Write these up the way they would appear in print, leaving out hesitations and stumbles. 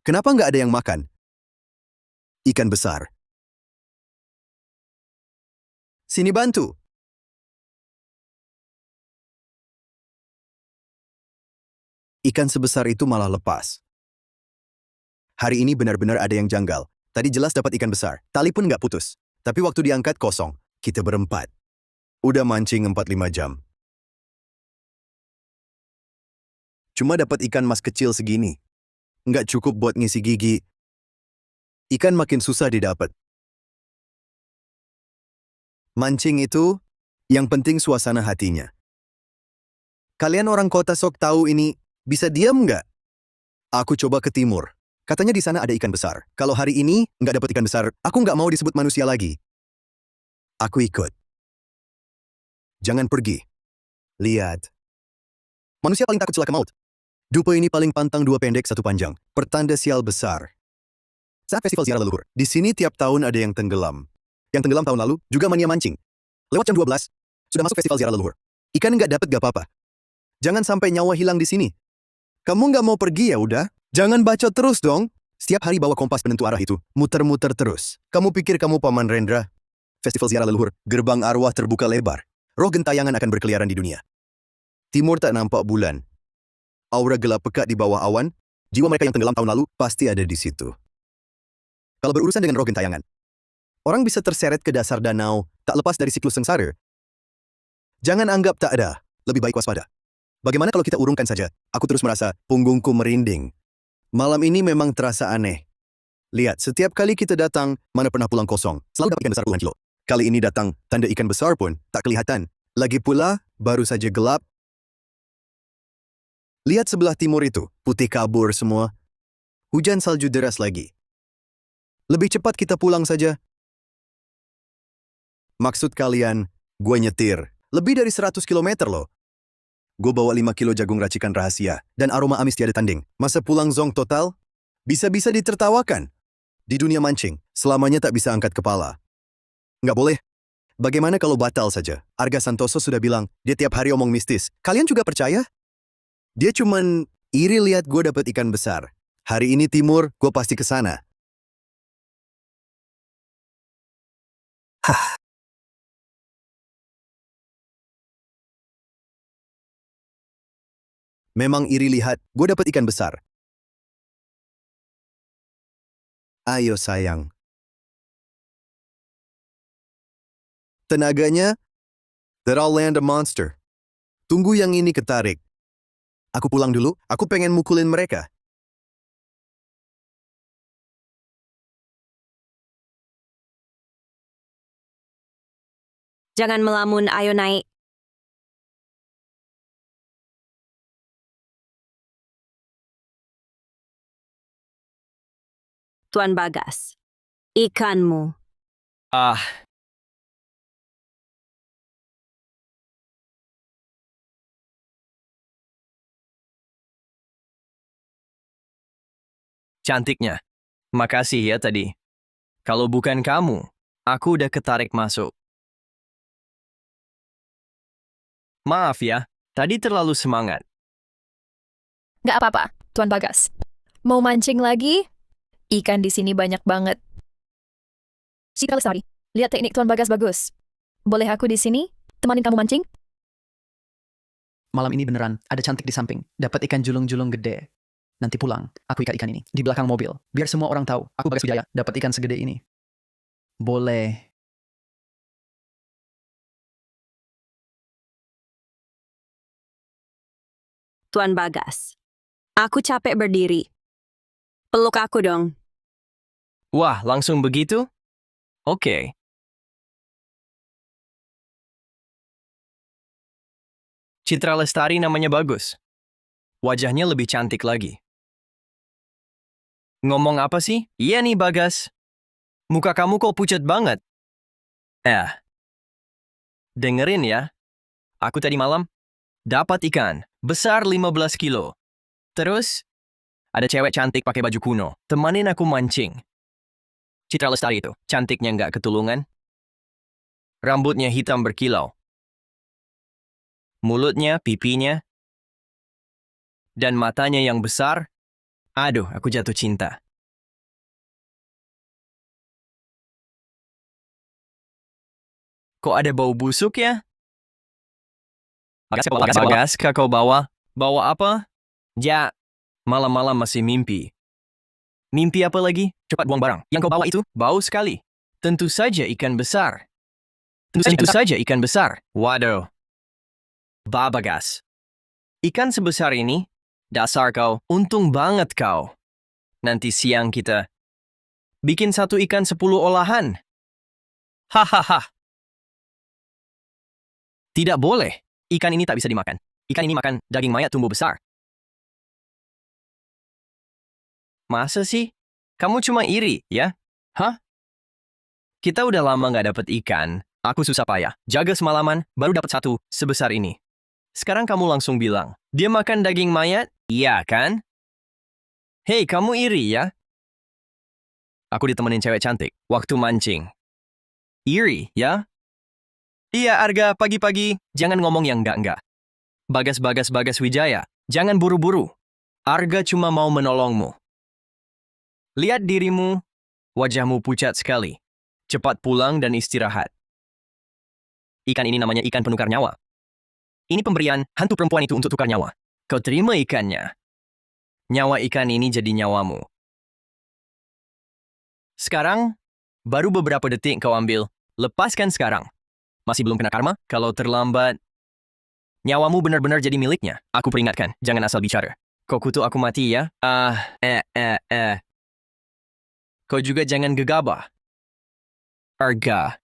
Kenapa nggak ada yang makan? Ikan besar. Sini bantu. Ikan sebesar itu malah lepas. Hari ini benar-benar ada yang janggal. Tadi jelas dapat ikan besar. Tali pun nggak putus. Tapi waktu diangkat kosong. Kita berempat. Udah mancing 4-5 jam. Cuma dapat ikan mas kecil segini. Nggak cukup buat ngisi gigi. Ikan makin susah didapat. Mancing itu, yang penting suasana hatinya. Kalian orang kota sok tahu ini, bisa diam nggak? Aku coba ke timur. Katanya di sana ada ikan besar. Kalau hari ini nggak dapat ikan besar, aku nggak mau disebut manusia lagi. Aku ikut. Jangan pergi. Lihat. Manusia paling takut celaka maut. Dupo ini paling pantang, 2 pendek 1 panjang. Pertanda sial besar. Saat festival ziarah leluhur, di sini tiap tahun ada yang tenggelam. Yang tenggelam tahun lalu juga mania mancing. Lewat jam 12, sudah masuk festival ziarah leluhur. Ikan nggak dapat gak apa-apa. Jangan sampai nyawa hilang di sini. Kamu nggak mau pergi ya udah? Jangan bacot terus dong. Setiap hari bawa kompas penentu arah itu, muter-muter terus. Kamu pikir kamu Paman Rendra? Festival ziarah leluhur, gerbang arwah terbuka lebar. Roh gentayangan akan berkeliaran di dunia. Timur tak nampak bulan. Aura gelap pekat di bawah awan. Jiwa mereka yang tenggelam tahun lalu pasti ada di situ. Kalau berurusan dengan roh gentayangan, orang bisa terseret ke dasar danau, tak lepas dari siklus sengsara. Jangan anggap tak ada, lebih baik waspada. Bagaimana kalau kita urungkan saja? Aku terus merasa punggungku merinding. Malam ini memang terasa aneh. Lihat, setiap kali kita datang, mana pernah pulang kosong. Selalu dapat ikan besar puluhan kilo. Kali ini datang, tanda ikan besar pun tak kelihatan. Lagi pula, baru saja gelap. Lihat sebelah timur itu, putih kabur semua. Hujan salju deras lagi. Lebih cepat kita pulang saja. Maksud kalian, gue nyetir. Lebih dari 100 kilometer loh. Gue bawa 5 kilo jagung racikan rahasia, dan aroma amis tiada tanding. Masa pulang zonk total? Bisa-bisa ditertawakan. Di dunia mancing, selamanya tak bisa angkat kepala. Nggak boleh. Bagaimana kalau batal saja? Arga Santoso sudah bilang, dia tiap hari omong mistis. Kalian juga percaya? Dia cuman iri lihat gue dapat ikan besar. Hari ini timur, gue pasti ke sana. Hah. Memang iri lihat, gue dapat ikan besar. Ayo sayang. Tenaganya, that I'll land a monster. Tunggu yang ini ketarik. Aku pulang dulu, aku pengen mukulin mereka. Jangan melamun, ayo naik. Tuan Bagas, ikanmu. Ah, cantiknya. Makasih ya tadi. Kalau bukan kamu, aku udah ketarik masuk. Maaf ya, tadi terlalu semangat. Nggak apa-apa, Tuan Bagas. Mau mancing lagi? Ikan di sini banyak banget. Citra Lestari, lihat teknik Tuan Bagas bagus. Boleh aku di sini? Temanin kamu mancing? Malam ini beneran, ada cantik di samping. Dapat ikan julung-julung gede. Nanti pulang, aku ikat ikan ini di belakang mobil. Biar semua orang tahu, aku Bagas Wijaya, dapat ikan segede ini. Boleh. Tuan Bagas, aku capek berdiri. Peluk aku dong. Wah, langsung begitu? Oke. Citra Lestari namanya bagus. Wajahnya lebih cantik lagi. Ngomong apa sih? Iya nih, Bagas. Muka kamu kok pucat banget? Dengerin ya. Aku tadi malam dapat ikan besar 15 kilo. Terus, ada cewek cantik pakai baju kuno. Temanin aku mancing. Citra Lestari itu, cantiknya nggak ketulungan. Rambutnya hitam berkilau. Mulutnya, pipinya, dan matanya yang besar, Aduh, aku jatuh cinta. Kok ada bau busuk ya? Bagas, kau bawa? Bawa apa? Ja, malam-malam masih mimpi. Mimpi apa lagi? Cepat buang barang. Yang kau bawa itu bau sekali. Tentu saja ikan besar. Tentu saja ikan besar. Waduh. Bagas. Ikan sebesar ini? Dasar kau, untung banget kau. Nanti siang kita bikin satu ikan 10 olahan. Hahaha. Tidak boleh. Ikan ini tak bisa dimakan. Ikan ini makan daging mayat tumbuh besar. Masa sih? Kamu cuma iri, ya? Hah? Kita udah lama nggak dapet ikan. Aku susah payah. Jaga semalaman, baru dapat satu sebesar ini. Sekarang kamu langsung bilang, dia makan daging mayat? Iya kan? Hei, kamu iri ya? Aku ditemenin cewek cantik waktu mancing. Iri, ya? Iya, Arga, pagi-pagi. Jangan ngomong yang enggak-enggak. Bagas Wijaya, jangan buru-buru. Arga cuma mau menolongmu. Lihat dirimu, wajahmu pucat sekali. Cepat pulang dan istirahat. Ikan ini namanya ikan penukar nyawa. Ini pemberian hantu perempuan itu untuk tukar nyawa. Kau terima ikannya. Nyawa ikan ini jadi nyawamu. Sekarang, baru beberapa detik kau ambil. Lepaskan sekarang. Masih belum kena karma? Kalau terlambat, nyawamu benar-benar jadi miliknya. Aku peringatkan, jangan asal bicara. Kau kutuk aku mati ya? Kau juga jangan gegabah. Arga,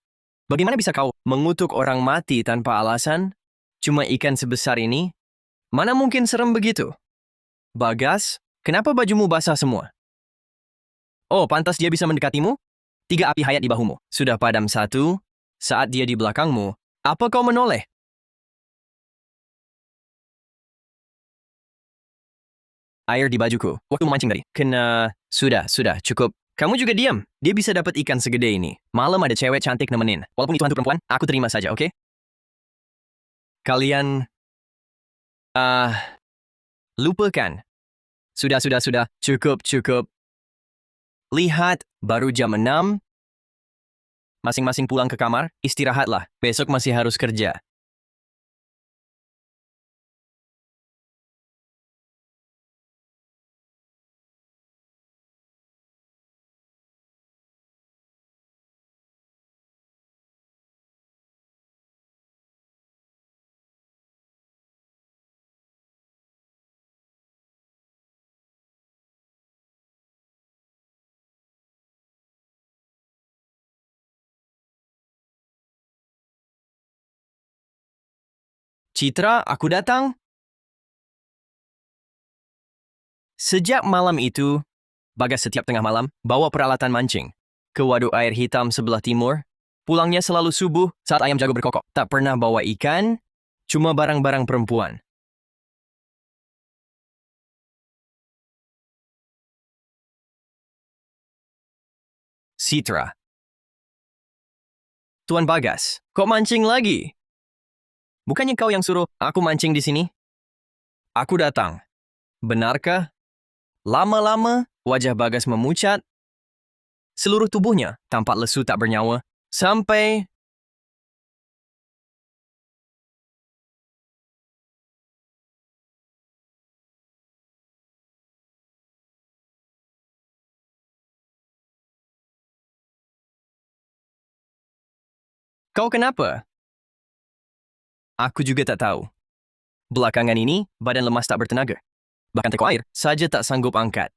bagaimana bisa kau mengutuk orang mati tanpa alasan? Cuma ikan sebesar ini? Mana mungkin serem begitu? Bagas, kenapa bajumu basah semua? Oh, pantas dia bisa mendekatimu? 3 api hayat di bahumu. Sudah padam 1. Saat dia di belakangmu, apa kau menoleh? Air di bajuku. Waktu memancing tadi. Sudah, cukup. Kamu juga diam. Dia bisa dapat ikan segede ini. Malam ada cewek cantik nemenin. Walaupun itu hantu perempuan, aku terima saja, oke? Kalian... lupakan. Sudah. Cukup. Lihat, baru jam 6. Masing-masing pulang ke kamar, istirahatlah. Besok masih harus kerja. Citra, aku datang. Sejak malam itu, Bagas setiap tengah malam bawa peralatan mancing ke waduk air hitam sebelah timur. Pulangnya selalu subuh saat ayam jago berkokok. Tak pernah bawa ikan, cuma barang-barang perempuan. Citra. Tuan Bagas, kok mancing lagi? Bukannya kau yang suruh aku mancing di sini? Aku datang. Benarkah? Lama-lama, wajah Bagas memucat. Seluruh tubuhnya tampak lesu tak bernyawa. Sampai... Kau kenapa? Aku juga tak tahu. Belakangan ini, badan lemas tak bertenaga. Bahkan teko air saja tak sanggup angkat.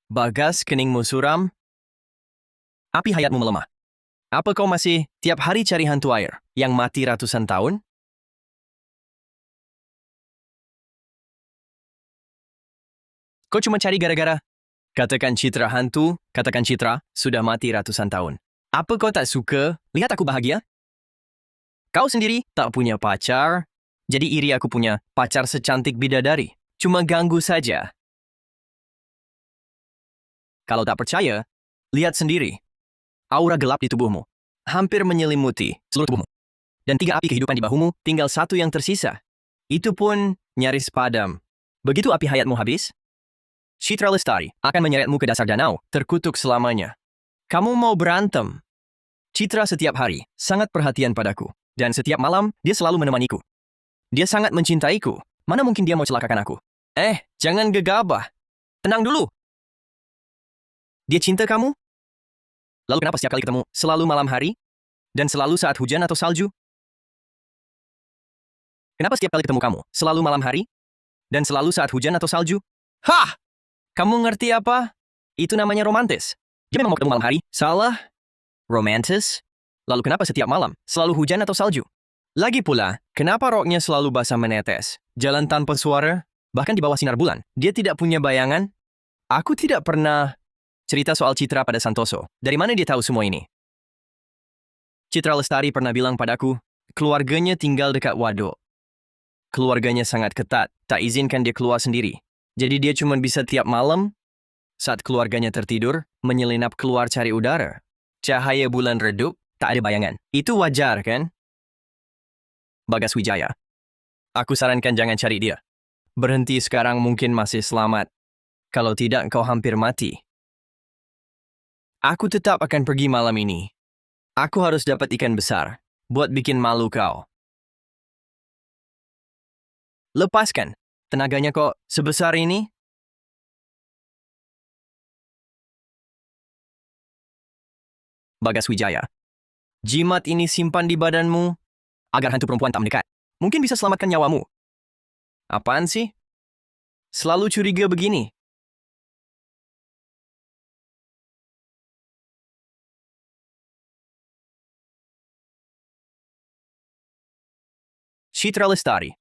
Bagas, keningmu suram. Api hayatmu melemah. Apa kau masih tiap hari cari hantu air yang mati ratusan tahun? Kau cuma cari gara-gara? Katakan Citra hantu, katakan Citra sudah mati ratusan tahun. Apa kau tak suka lihat aku bahagia? Kau sendiri tak punya pacar, jadi iri aku punya pacar secantik bidadari. Cuma ganggu saja. Kalau tak percaya, lihat sendiri. Aura gelap di tubuhmu, hampir menyelimuti seluruh tubuhmu. Dan 3 api kehidupan di bahumu, tinggal 1 yang tersisa. Itu pun nyaris padam. Begitu api hayatmu habis, Citra Lestari akan menyeretmu ke dasar danau, terkutuk selamanya. Kamu mau berantem? Citra setiap hari sangat perhatian padaku. Dan setiap malam, dia selalu menemaniku. Dia sangat mencintaiku. Mana mungkin dia mau celakakan aku? Jangan gegabah. Tenang dulu. Dia cinta kamu? Lalu kenapa setiap kali ketemu selalu malam hari? Dan selalu saat hujan atau salju? Kenapa setiap kali ketemu kamu selalu malam hari? Dan selalu saat hujan atau salju? Hah! Kamu ngerti apa? Itu namanya romantis. Dia memang mau ketemu malam hari? Salah. Romantis? Lalu kenapa setiap malam selalu hujan atau salju? Lagi pula, kenapa roknya selalu basah menetes? Jalan tanpa suara? Bahkan di bawah sinar bulan. Dia tidak punya bayangan? Aku tidak pernah cerita soal Citra pada Santoso. Dari mana dia tahu semua ini? Citra Lestari pernah bilang padaku, keluarganya tinggal dekat waduk. Keluarganya sangat ketat, tak izinkan dia keluar sendiri. Jadi dia cuma bisa tiap malam, saat keluarganya tertidur, menyelinap keluar cari udara. Cahaya bulan redup, tak ada bayangan. Itu wajar, kan? Bagas Wijaya. Aku sarankan jangan cari dia. Berhenti sekarang mungkin masih selamat. Kalau tidak, kau hampir mati. Aku tetap akan pergi malam ini. Aku harus dapat ikan besar, buat bikin malu kau. Lepaskan. Tenaganya kok sebesar ini? Bagas Wijaya. Jimat ini simpan di badanmu, agar hantu perempuan tak mendekat. Mungkin bisa selamatkan nyawamu. Apaan sih? Selalu curiga begini. Citra Lestari.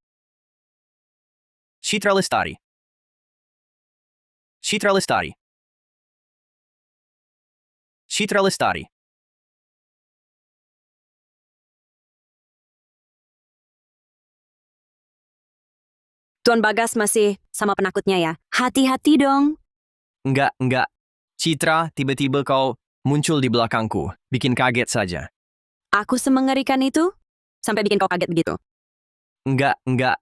Citra Lestari. Citra Lestari. Citra Lestari. Tuan Bagas masih sama penakutnya ya. Hati-hati dong. Enggak. Citra, tiba-tiba kau muncul di belakangku. Bikin kaget saja. Aku semengerikan itu? Sampai bikin kau kaget begitu. Enggak.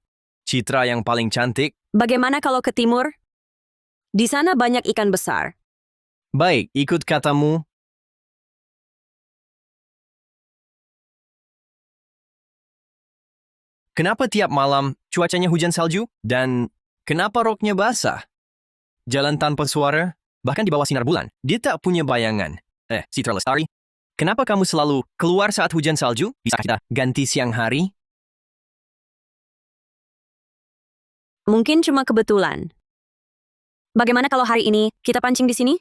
Citra yang paling cantik. Bagaimana kalau ke timur? Di sana banyak ikan besar. Baik, ikut katamu. Kenapa tiap malam cuacanya hujan salju? Dan kenapa roknya basah? Jalan tanpa suara, bahkan di bawah sinar bulan. Dia tak punya bayangan. Citra Lestari, kenapa kamu selalu keluar saat hujan salju? Bisa kita ganti siang hari? Mungkin cuma kebetulan. Bagaimana kalau hari ini kita pancing di sini?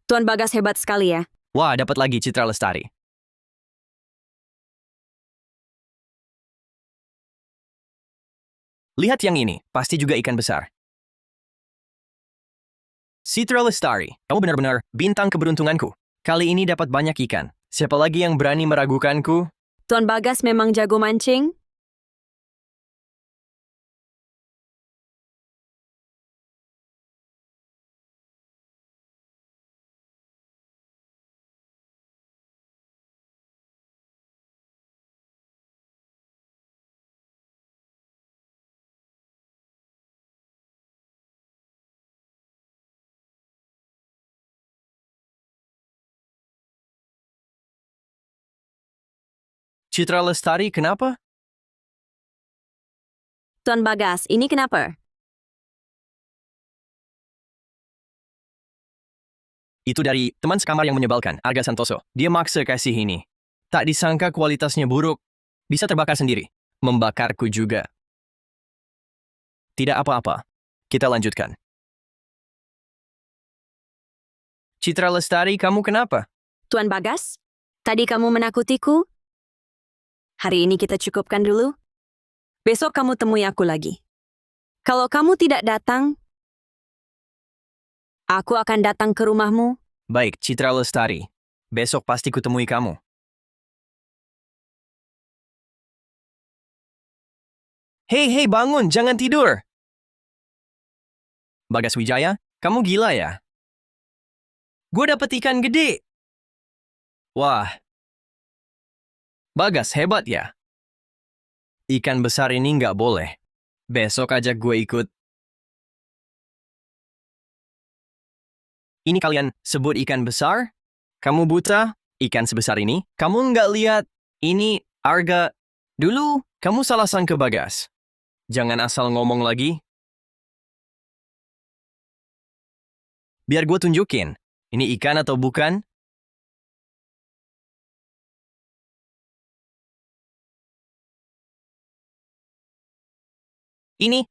Tuan Bagas hebat sekali ya. Wah, dapat lagi Citra Lestari. Lihat yang ini, pasti juga ikan besar. Citra Lestari, kamu benar-benar bintang keberuntunganku. Kali ini dapat banyak ikan. Siapa lagi yang berani meragukanku? Tuan Bagas memang jago mancing? Citra Lestari, kenapa? Tuan Bagas, ini kenapa? Itu dari teman sekamar yang menyebalkan, Arga Santoso. Dia maksa kasih ini. Tak disangka kualitasnya buruk. Bisa terbakar sendiri. Membakarku juga. Tidak apa-apa. Kita lanjutkan. Citra Lestari, kamu kenapa? Tuan Bagas, tadi kamu menakutiku? Hari ini kita cukupkan dulu. Besok kamu temui aku lagi. Kalau kamu tidak datang, aku akan datang ke rumahmu. Baik, Citra Lestari. Besok pasti kutemui kamu. Hei, bangun, jangan tidur. Bagas Wijaya, kamu gila ya? Gue dapet ikan gede. Wah. Bagas, hebat ya. Ikan besar ini nggak boleh. Besok ajak gue ikut. Ini kalian sebut ikan besar? Kamu buta? Ikan sebesar ini? Kamu nggak lihat? Ini harga. Dulu, kamu salah sangka Bagas. Jangan asal ngomong lagi. Biar gue tunjukin. Ini ikan atau bukan? Ini,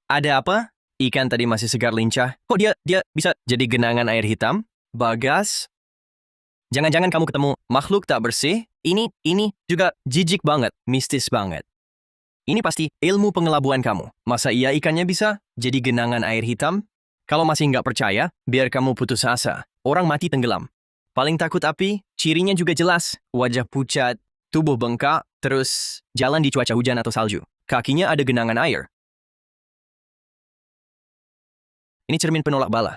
ada apa? Ikan tadi masih segar lincah. Kok dia bisa jadi genangan air hitam? Bagas? Jangan-jangan kamu ketemu makhluk tak bersih? Ini juga jijik banget, mistis banget. Ini pasti ilmu pengelabuan kamu. Masa iya ikannya bisa jadi genangan air hitam? Kalau masih nggak percaya, biar kamu putus asa. Orang mati tenggelam. Paling takut api, cirinya juga jelas. Wajah pucat, tubuh bengkak, terus jalan di cuaca hujan atau salju. Kakinya ada genangan air. Ini cermin penolak bala.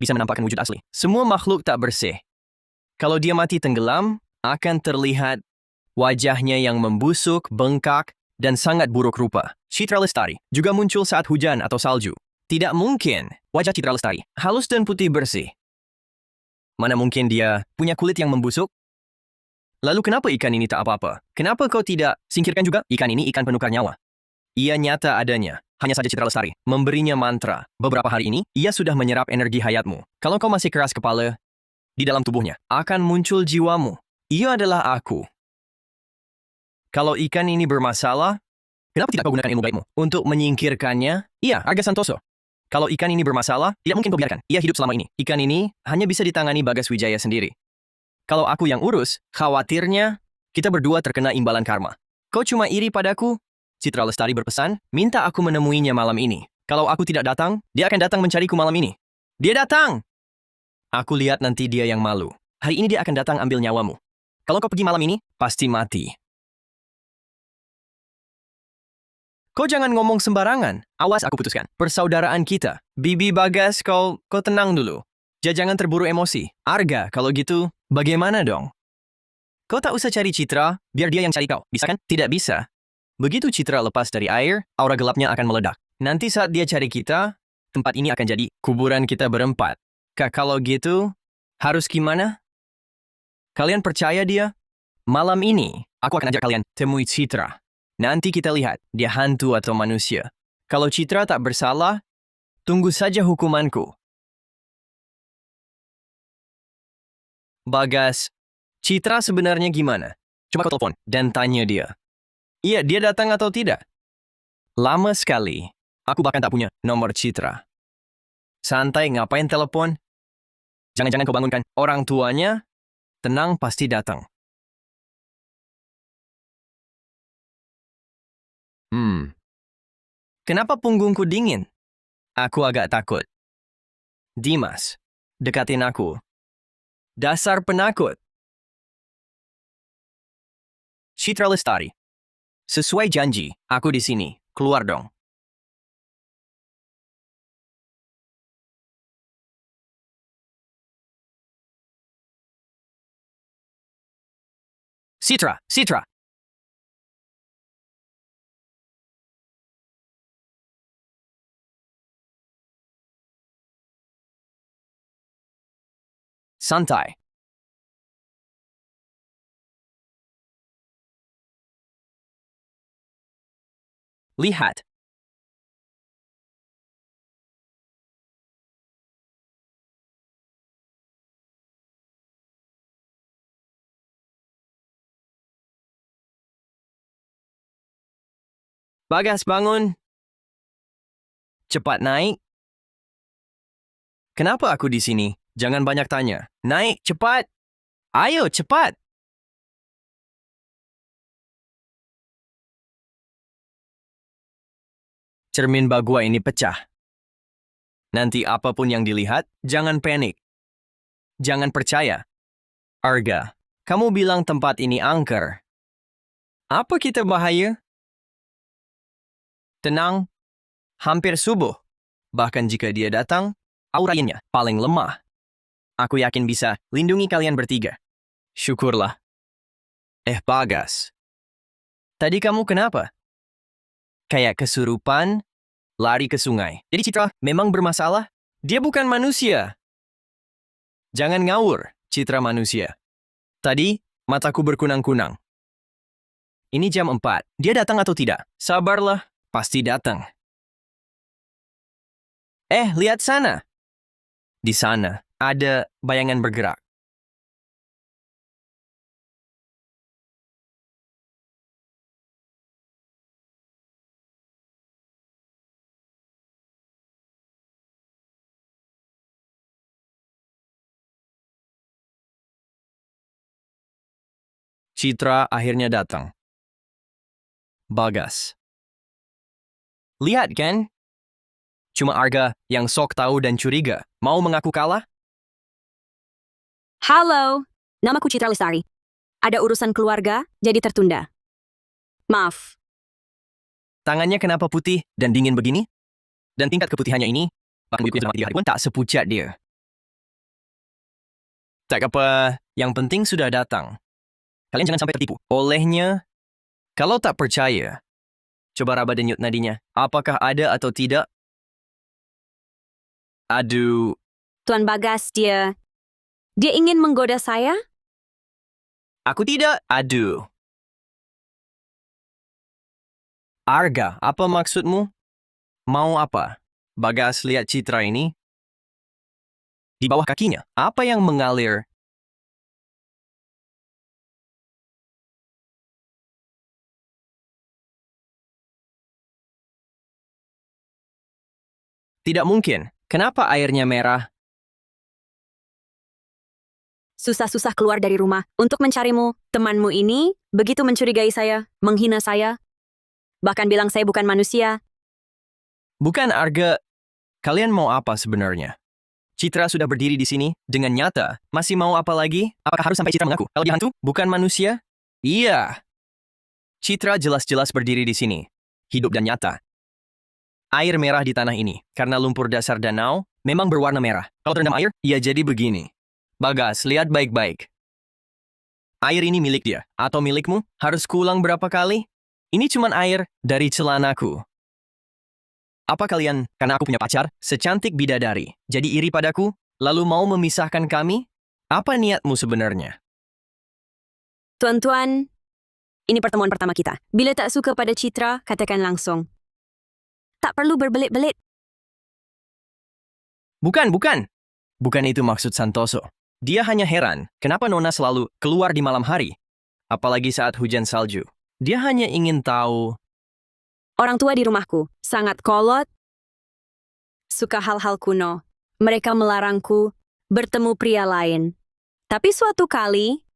Bisa menampakkan wujud asli. Semua makhluk tak bersih. Kalau dia mati tenggelam, akan terlihat wajahnya yang membusuk, bengkak, dan sangat buruk rupa. Citra Lestari juga muncul saat hujan atau salju. Tidak mungkin wajah Citra Lestari halus dan putih bersih. Mana mungkin dia punya kulit yang membusuk? Lalu kenapa ikan ini tak apa-apa? Kenapa kau tidak singkirkan juga? Ikan ini ikan penukar nyawa. Ia nyata adanya. Hanya saja Citra Lestari memberinya mantra. Beberapa hari ini, ia sudah menyerap energi hayatmu. Kalau kau masih keras kepala, di dalam tubuhnya akan muncul jiwamu. Ia adalah aku. Kalau ikan ini bermasalah, kenapa tidak kau gunakan ilmu gaibmu untuk menyingkirkannya? Iya, Arga Santoso. Kalau ikan ini bermasalah, tidak mungkin kau biarkan. Ia hidup selama ini. Ikan ini hanya bisa ditangani Bagas Wijaya sendiri. Kalau aku yang urus, khawatirnya kita berdua terkena imbalan karma. Kau cuma iri padaku? Citra Lestari berpesan, minta aku menemuinya malam ini. Kalau aku tidak datang, dia akan datang mencariku malam ini. Dia datang! Aku lihat nanti dia yang malu. Hari ini dia akan datang ambil nyawamu. Kalau kau pergi malam ini, pasti mati. Kau jangan ngomong sembarangan. Awas aku putuskan. Persaudaraan kita. Bibi Bagas, kau tenang dulu. Jangan terburu emosi. Arga, kalau gitu, bagaimana dong? Kau tak usah cari Citra, biar dia yang cari kau. Bisa kan? Tidak bisa. Begitu Citra lepas dari air, aura gelapnya akan meledak. Nanti saat dia cari kita, tempat ini akan jadi kuburan kita berempat. Kalau gitu, harus gimana? Kalian percaya dia? Malam ini, aku akan ajak kalian temui Citra. Nanti kita lihat, dia hantu atau manusia. Kalau Citra tak bersalah, tunggu saja hukumanku. Bagas, Citra sebenarnya gimana? Coba kau telepon dan tanya dia. Iya, dia datang atau tidak? Lama sekali. Aku bahkan tak punya nomor Citra. Santai, ngapain telepon? Jangan-jangan kau bangunkan orang tuanya? Tenang, pasti datang. Kenapa punggungku dingin? Aku agak takut. Dimas, dekatin aku. Dasar penakut. Citra Lestari. Sesuai janji, aku di sini. Keluar dong. Citra. Santai. Lihat. Bagas, bangun. Cepat naik. Kenapa aku di sini? Jangan banyak tanya. Naik, cepat. Ayo, cepat. Cermin bagua ini pecah. Nanti apapun yang dilihat, jangan panik. Jangan percaya. Arga, kamu bilang tempat ini angker. Apa kita bahaya? Tenang. Hampir subuh. Bahkan jika dia datang, auranya paling lemah. Aku yakin bisa lindungi kalian bertiga. Syukurlah. Bagas. Tadi kamu kenapa? Kayak kesurupan, lari ke sungai. Jadi Citra memang bermasalah? Dia bukan manusia. Jangan ngawur, Citra manusia. Tadi, mataku berkunang-kunang. Ini jam 4. Dia datang atau tidak? Sabarlah, pasti datang. Lihat sana. Di sana, ada bayangan bergerak. Citra akhirnya datang. Bagas. Lihat kan? Cuma Arga yang sok tahu dan curiga. Mau mengaku kalah? Halo, namaku Citra Lestari. Ada urusan keluarga, jadi tertunda. Maaf. Tangannya kenapa putih dan dingin begini? Dan tingkat keputihannya ini, bahkan buku yang 3 hari pun tak sepucat dia. Tak apa, yang penting sudah datang. Kalian jangan sampai tertipu olehnya. Kalau tak percaya, coba raba denyut nadinya. Apakah ada atau tidak? Aduh, Tuan Bagas, dia ingin menggoda saya? aku tidak. Aduh. Arga, apa maksudmu? Mau apa? Bagas, lihat Citra ini. Di bawah kakinya, apa yang mengalir? Tidak mungkin. Kenapa airnya merah? Susah-susah keluar dari rumah untuk mencarimu. Temanmu ini begitu mencurigai saya, menghina saya. Bahkan bilang saya bukan manusia. Bukan Arga. Kalian mau apa sebenarnya? Citra sudah berdiri di sini dengan nyata. Masih mau apa lagi? Apakah harus sampai Citra mengaku? Kalau dia hantu, bukan manusia? Iya. Citra jelas-jelas berdiri di sini. Hidup dan nyata. Air merah di tanah ini, karena lumpur dasar danau, memang berwarna merah. Kalau terendam air, ia jadi begini. Bagas, lihat baik-baik. Air ini milik dia, atau milikmu? Harus kuulang berapa kali? Ini cuman air dari celanaku. Apa kalian, karena aku punya pacar, secantik bidadari, jadi iri padaku, lalu mau memisahkan kami? Apa niatmu sebenarnya? Tuan-tuan, ini pertemuan pertama kita. Bila tak suka pada Citra, katakan langsung. Tak perlu berbelit-belit. Bukan. Bukan itu maksud Santoso. Dia hanya heran, kenapa Nona selalu keluar di malam hari? Apalagi saat hujan salju. Dia hanya ingin tahu. Orang tua di rumahku sangat kolot, suka hal-hal kuno. Mereka melarangku bertemu pria lain. Tapi suatu kali,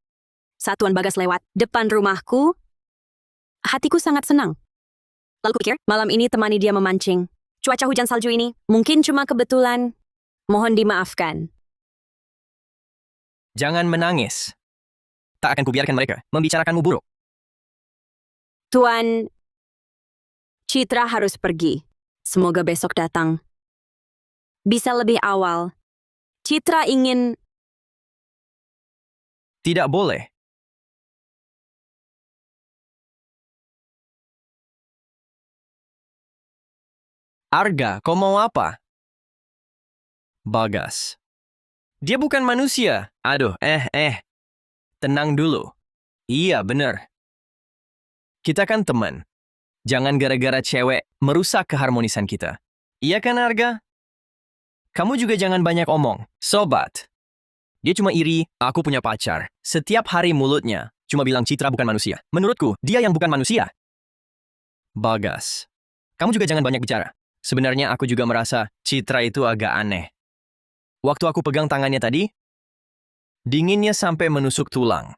saat Tuan Bagas lewat depan rumahku, hatiku sangat senang. Lalu kupikir, malam ini temani dia memancing. Cuaca hujan salju ini mungkin cuma kebetulan. Mohon dimaafkan. Jangan menangis. Tak akan kubiarkan mereka membicarakanmu buruk. Tuan, Citra harus pergi. Semoga besok datang. Bisa lebih awal. Citra ingin... Tidak boleh. Arga, kau mau apa? Bagas. Dia bukan manusia. Aduh, Tenang dulu. Iya, benar. Kita kan teman. Jangan gara-gara cewek merusak keharmonisan kita. Iya kan, Arga? Kamu juga jangan banyak omong. Sobat. Dia cuma iri, aku punya pacar. Setiap hari mulutnya cuma bilang Citra bukan manusia. Menurutku, dia yang bukan manusia. Bagas. Kamu juga jangan banyak bicara. Sebenarnya aku juga merasa Citra itu agak aneh. Waktu aku pegang tangannya tadi, dinginnya sampai menusuk tulang.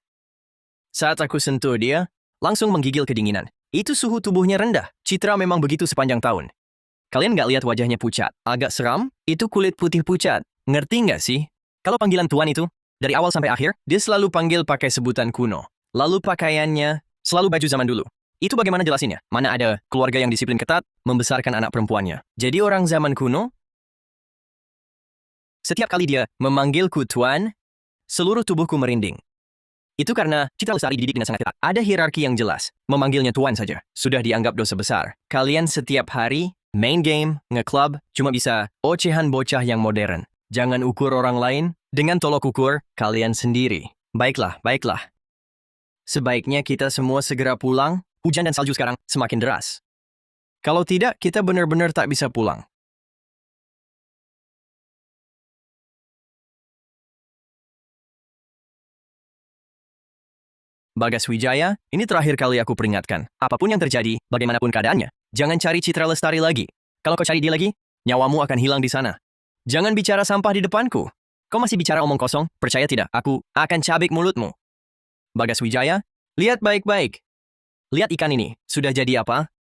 Saat aku sentuh dia, langsung menggigil kedinginan. Itu suhu tubuhnya rendah. Citra memang begitu sepanjang tahun. Kalian nggak lihat wajahnya pucat? Agak seram? Itu kulit putih pucat. Ngerti nggak sih? Kalau panggilan Tuan itu, dari awal sampai akhir, dia selalu panggil pakai sebutan kuno. Lalu pakaiannya, selalu baju zaman dulu. Itu bagaimana jelasinnya? Mana ada keluarga yang disiplin ketat, membesarkan anak perempuannya. Jadi orang zaman kuno, Setiap kali dia memanggilku Tuan, seluruh tubuhku merinding. Itu karena Citra Lestari dididik dengan sangat ketat. Ada hierarki yang jelas. Memanggilnya Tuan saja sudah dianggap dosa besar. Kalian setiap hari main game, nge-club, cuma bisa ocehan bocah yang modern. Jangan ukur orang lain dengan tolok ukur kalian sendiri. Baiklah, baiklah. Sebaiknya kita semua segera pulang. Hujan dan salju sekarang semakin deras. Kalau tidak, kita benar-benar tak bisa pulang. Bagas Wijaya, ini terakhir kali aku peringatkan. Apapun yang terjadi, bagaimanapun keadaannya, jangan cari Citra Lestari lagi. Kalau kau cari dia lagi, nyawamu akan hilang di sana. Jangan bicara sampah di depanku. Kau masih bicara omong kosong? Percaya tidak, aku akan cabik mulutmu. Bagas Wijaya, lihat baik-baik. Lihat ikan ini, sudah jadi apa?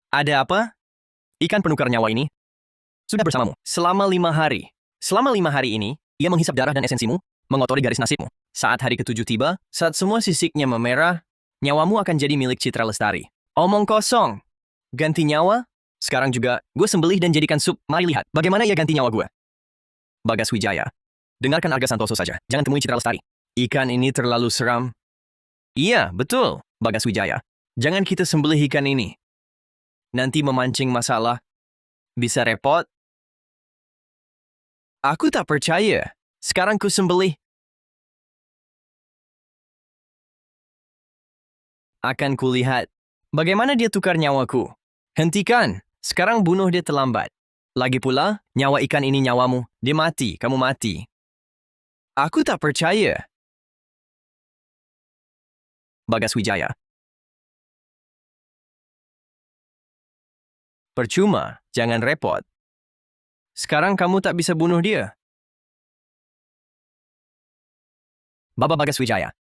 Ada apa? Ikan penukar nyawa ini sudah bersamamu selama 5 hari. Selama 5 hari ini, ia menghisap darah dan esensimu, mengotori garis nasibmu. Saat hari ke-7 tiba, saat semua sisiknya memerah, nyawamu akan jadi milik Citra Lestari. Omong kosong. Ganti nyawa? Sekarang juga, gue sembelih dan jadikan sup. Mari lihat, bagaimana ia ganti nyawa gue. Bagas Wijaya. Dengarkan Arga Santoso saja, jangan temui Citra Lestari. Ikan ini terlalu seram. Iya, betul, Bagas Wijaya. Jangan kita sembelih ikan ini. Nanti memancing masalah. Bisa repot. Aku tak percaya. Sekarang ku sembelih. Akan kulihat. Bagaimana dia tukar nyawaku? Hentikan. Sekarang bunuh dia terlambat. Lagi pula, nyawa ikan ini nyawamu. Dia mati, kamu mati. Aku tak percaya. Bagas Wijaya. Percuma, jangan repot. Sekarang kamu tak bisa bunuh dia. Baba Bagas Wijaya.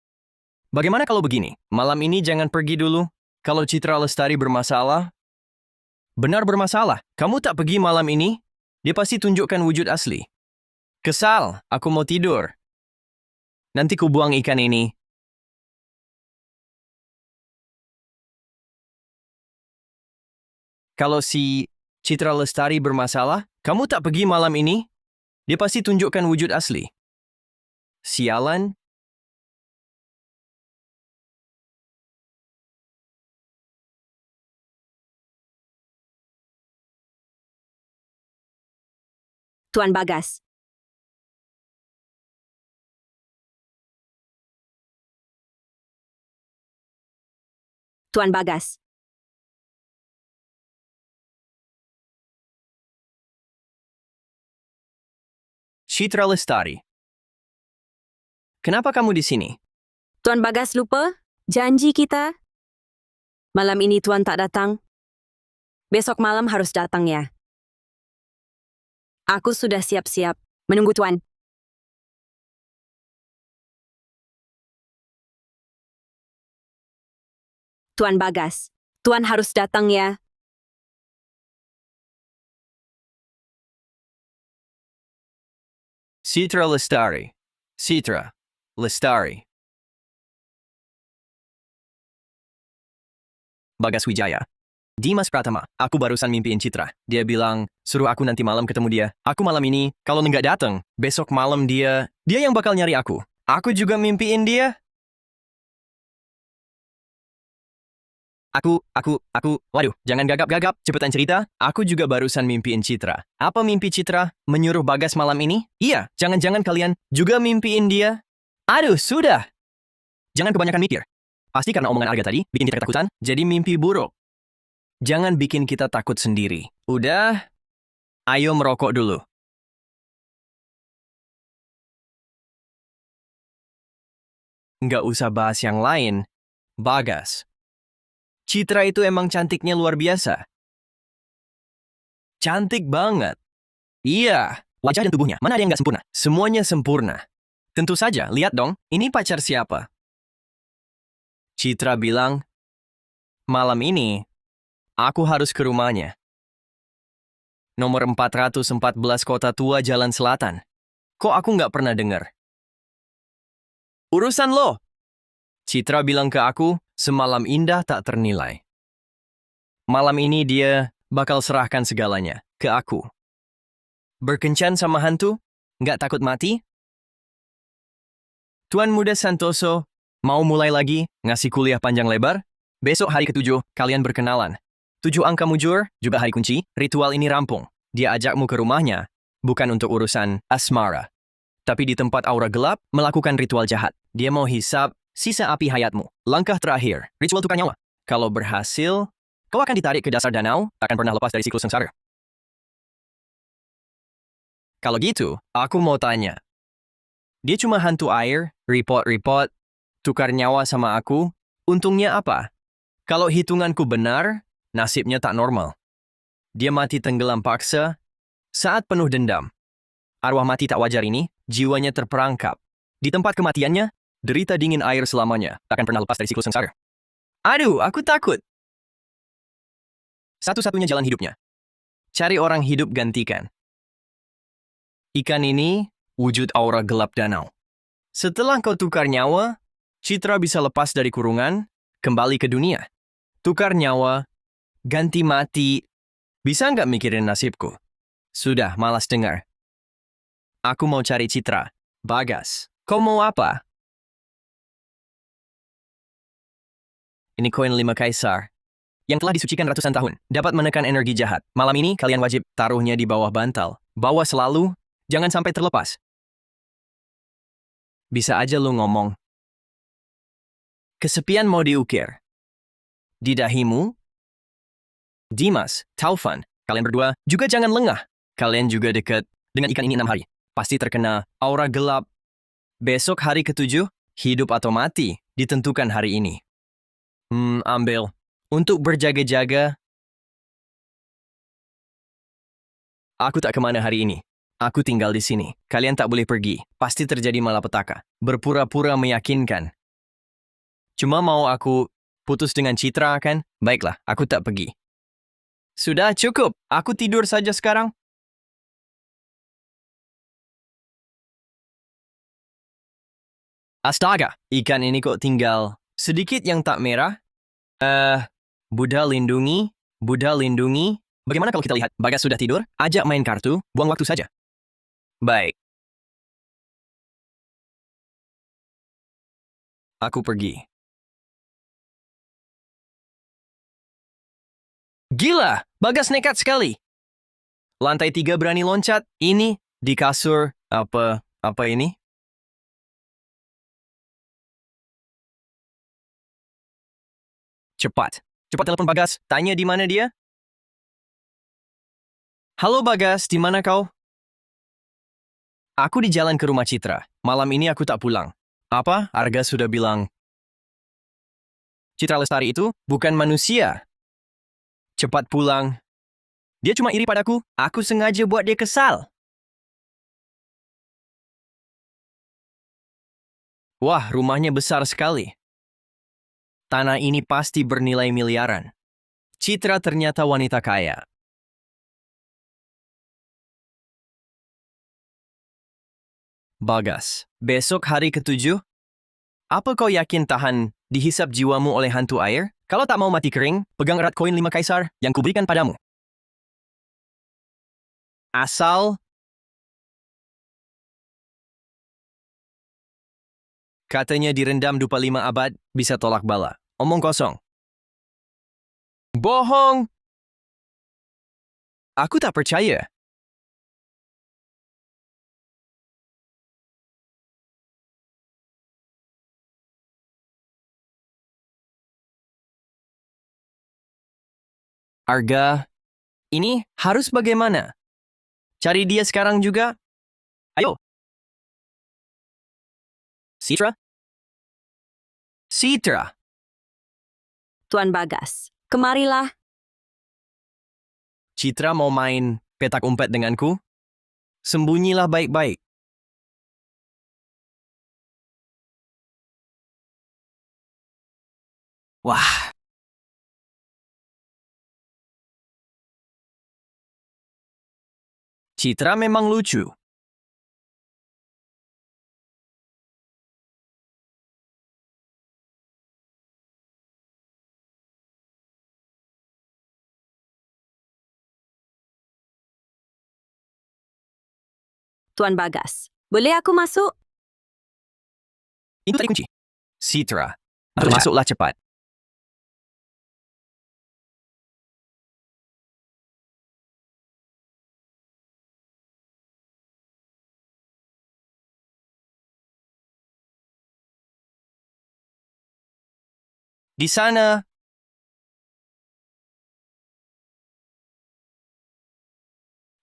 Bagaimana kalau begini? Malam ini jangan pergi dulu. Kalau Citra Lestari bermasalah, benar bermasalah. Kamu tak pergi malam ini, dia pasti tunjukkan wujud asli. Kesal, aku mau tidur. Nanti ku buang ikan ini. Kalau si Citra Lestari bermasalah, kamu tak pergi malam ini, dia pasti tunjukkan wujud asli. Sialan. Tuan Bagas. Tuan Bagas. Citra Lestari. Kenapa kamu di sini? Tuan Bagas lupa? Janji kita? Malam ini Tuan tak datang? Besok malam harus datang ya. Aku sudah siap-siap. Menunggu Tuan. Tuan Bagas. Tuan harus datang ya. Citra Lestari. Citra Lestari. Bagas Wijaya. Dimas Pratama, aku barusan mimpiin Citra. Dia bilang, suruh aku nanti malam ketemu dia. Aku malam ini, kalau nggak datang, besok malam dia yang bakal nyari aku. Aku juga mimpiin dia. Waduh, jangan gagap-gagap, cepetan cerita. Aku juga barusan mimpiin Citra. Apa mimpi Citra? Menyuruh Bagas malam ini? Iya, jangan-jangan kalian juga mimpiin dia? Aduh, sudah. Jangan kebanyakan mikir. Pasti karena omongan Arga tadi, bikin kita ketakutan, jadi mimpi buruk. Jangan bikin kita takut sendiri. Udah, ayo merokok dulu. Nggak usah bahas yang lain, Bagas. Citra itu emang cantiknya luar biasa. Cantik banget. Iya, wajah dan tubuhnya, mana ada yang nggak sempurna? Semuanya sempurna. Tentu saja, lihat dong, ini pacar siapa? Citra bilang, malam ini, aku harus ke rumahnya. Nomor 414 Kota Tua Jalan Selatan. Kok aku nggak pernah dengar? Urusan lo. Citra bilang ke aku, semalam indah tak ternilai. Malam ini dia bakal serahkan segalanya ke aku. Berkencan sama hantu? Nggak takut mati? Tuan Muda Santoso, mau mulai lagi ngasih kuliah panjang lebar? Besok hari ke-7, kalian berkenalan. 7 angka mujur, juga hari kunci, ritual ini rampung. Dia ajakmu ke rumahnya, bukan untuk urusan asmara. Tapi di tempat aura gelap, melakukan ritual jahat. Dia mau hisap sisa api hayatmu. Langkah terakhir, ritual tukar nyawa. Kalau berhasil, kau akan ditarik ke dasar danau, takkan pernah lepas dari siklus sengsara. Kalau gitu, aku mau tanya. Dia cuma hantu air, repot-repot, tukar nyawa sama aku, untungnya apa? Kalau hitunganku benar, nasibnya tak normal. Dia mati tenggelam paksa saat penuh dendam. Arwah mati tak wajar ini, jiwanya terperangkap. Di tempat kematiannya, derita dingin air selamanya, takkan pernah lepas dari siklus sengsara. Aduh, aku takut. Satu-satunya jalan hidupnya. Cari orang hidup gantikan. Ikan ini wujud aura gelap danau. Setelah kau tukar nyawa, Citra bisa lepas dari kurungan, kembali ke dunia. Tukar nyawa, ganti mati, bisa nggak mikirin nasibku? Sudah, malas dengar. Aku mau cari Citra. Bagas, kau mau apa? Ini koin 5 kaisar, yang telah disucikan ratusan tahun, dapat menekan energi jahat. Malam ini, kalian wajib taruhnya di bawah bantal. Bawa selalu, jangan sampai terlepas. Bisa aja lu ngomong. Kesepian mau diukir. Di dahimu, Dimas, Taufan, kalian berdua juga jangan lengah. Kalian juga dekat dengan ikan ini 6 hari. Pasti terkena aura gelap. Besok hari ke-7, hidup atau mati, ditentukan hari ini. Ambil. Untuk berjaga-jaga, aku tak kemana hari ini. Aku tinggal di sini. Kalian tak boleh pergi. Pasti terjadi malapetaka. Berpura-pura meyakinkan. Cuma mau aku putus dengan Citra kan? Baiklah, aku tak pergi. Sudah cukup. Aku tidur saja sekarang. Astaga, ikan ini kok tinggal sedikit yang tak merah? Buddha lindungi, Buddha lindungi. Bagaimana kalau kita lihat Bagas sudah tidur? Ajak main kartu, buang waktu saja. Baik. Aku pergi. Gila, Bagas nekat sekali. Lantai 3 berani loncat. Ini di kasur. Apa ini? Cepat. Cepat telepon Bagas. Tanya di mana dia. Halo Bagas, di mana kau? Aku di jalan ke rumah Citra. Malam ini aku tak pulang. Apa? Arga sudah bilang. Citra Lestari itu bukan manusia. Cepat pulang. Dia cuma iri padaku. Aku sengaja buat dia kesal. Wah, rumahnya besar sekali. Tanah ini pasti bernilai miliaran. Citra ternyata wanita kaya. Bagas, besok hari ke-7, apa kau yakin tahan dihisap jiwamu oleh hantu air? Kalau tak mau mati kering, pegang erat koin 5 kaisar yang kuberikan padamu. Asal katanya direndam dupa 5 abad, bisa tolak bala. Omong kosong. Bohong! Aku tak percaya. Arga, ini harus bagaimana? Cari dia sekarang juga? Ayo. Citra? Citra! Tuan Bagas, kemarilah. Citra mau main petak umpet denganku? Sembunyilah baik-baik. Wah. Citra memang lucu. Tuan Bagas. Boleh aku masuk? Itu tadi kunci. Citra, masuklah cepat. Di sana.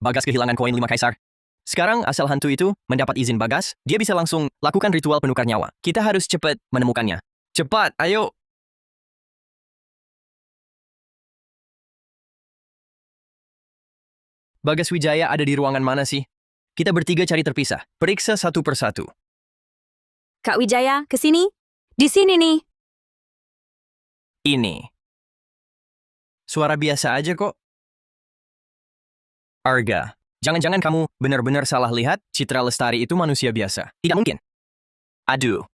Bagas kehilangan koin 5 kaisar. Sekarang asal hantu itu mendapat izin Bagas, dia bisa langsung lakukan ritual penukar nyawa. Kita harus cepat menemukannya. Cepat, ayo. Bagas Wijaya ada di ruangan mana sih? Kita bertiga cari terpisah. Periksa satu persatu. Kak Wijaya, ke sini? Di sini nih. Ini. Suara biasa aja kok. Arga, jangan-jangan kamu benar-benar salah lihat Citra Lestari itu manusia biasa. Tidak mungkin. Aduh.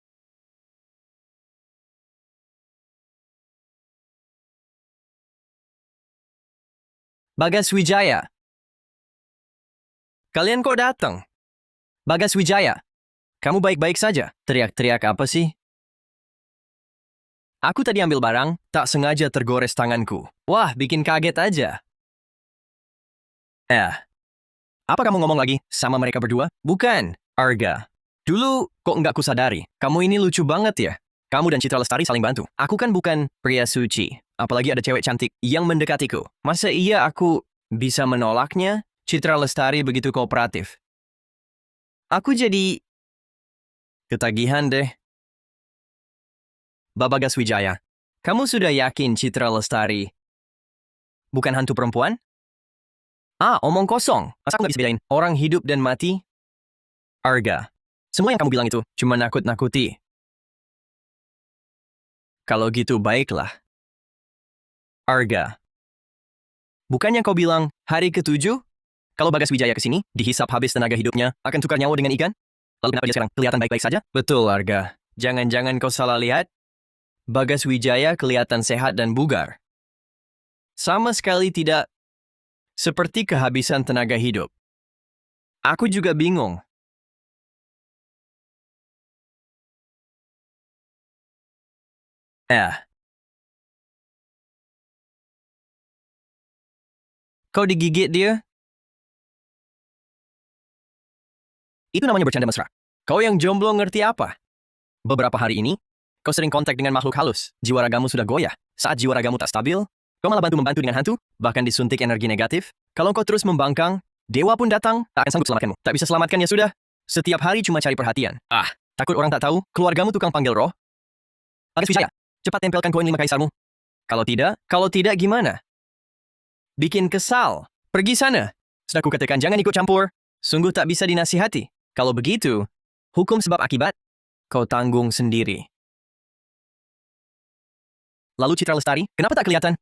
Bagas Wijaya. Kalian kok datang? Bagas Wijaya. Kamu baik-baik saja? Teriak-teriak apa sih? Aku tadi ambil barang, tak sengaja tergores tanganku. Wah, bikin kaget aja. Apa kamu ngomong lagi sama mereka berdua? Bukan, Arga. Dulu kok nggak kusadari. Kamu ini lucu banget ya. Kamu dan Citra Lestari saling bantu. Aku kan bukan pria suci. Apalagi ada cewek cantik yang mendekatiku. Masa iya aku bisa menolaknya? Citra Lestari begitu kooperatif. Aku jadi ketagihan deh. Bagas Wijaya, kamu sudah yakin Citra Lestari bukan hantu perempuan? Omong kosong. Masa aku nggak bisa bedain orang hidup dan mati? Arga, semua yang kamu bilang itu cuma nakut-nakuti. Kalau gitu baiklah. Arga, bukannya kau bilang hari ke-7? Kalau Bagas Wijaya kesini, dihisap habis tenaga hidupnya, akan tukar nyawa dengan ikan? Lalu kenapa dia sekarang kelihatan baik-baik saja? Betul, Arga. Jangan-jangan kau salah lihat? Bagas Wijaya kelihatan sehat dan bugar. Sama sekali tidak seperti kehabisan tenaga hidup. Aku juga bingung. Kau digigit dia? Itu namanya bercanda mesra. Kau yang jomblo ngerti apa? Beberapa hari ini, kau sering kontak dengan makhluk halus. Jiwa ragamu sudah goyah. Saat jiwa ragamu tak stabil, kau malah bantu-membantu dengan hantu, bahkan disuntik energi negatif. Kalau kau terus membangkang, dewa pun datang, tak akan sanggup selamatkanmu. Tak bisa selamatkan ya sudah. Setiap hari cuma cari perhatian. Takut orang tak tahu, keluargamu tukang panggil roh? Bagas Wijaya, cepat tempelkan koin 5 kaisarmu. Kalau tidak gimana? Bikin kesal. Pergi sana. Sudah kukatakan jangan ikut campur. Sungguh tak bisa dinasihati. Kalau begitu, hukum sebab akibat, kau tanggung sendiri. Lalu Citra Lestari, kenapa tak kelihatan?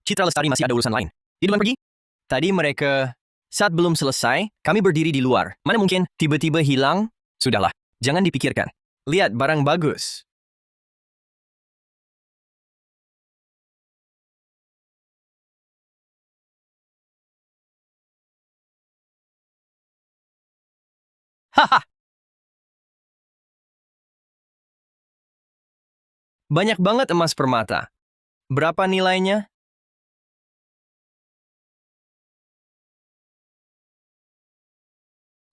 Citra Lestari masih ada urusan lain. Di duluan pergi. Tadi mereka, saat belum selesai, kami berdiri di luar. Mana mungkin tiba-tiba hilang? Sudahlah, jangan dipikirkan. Lihat barang bagus. Haha. Banyak banget emas permata. Berapa nilainya?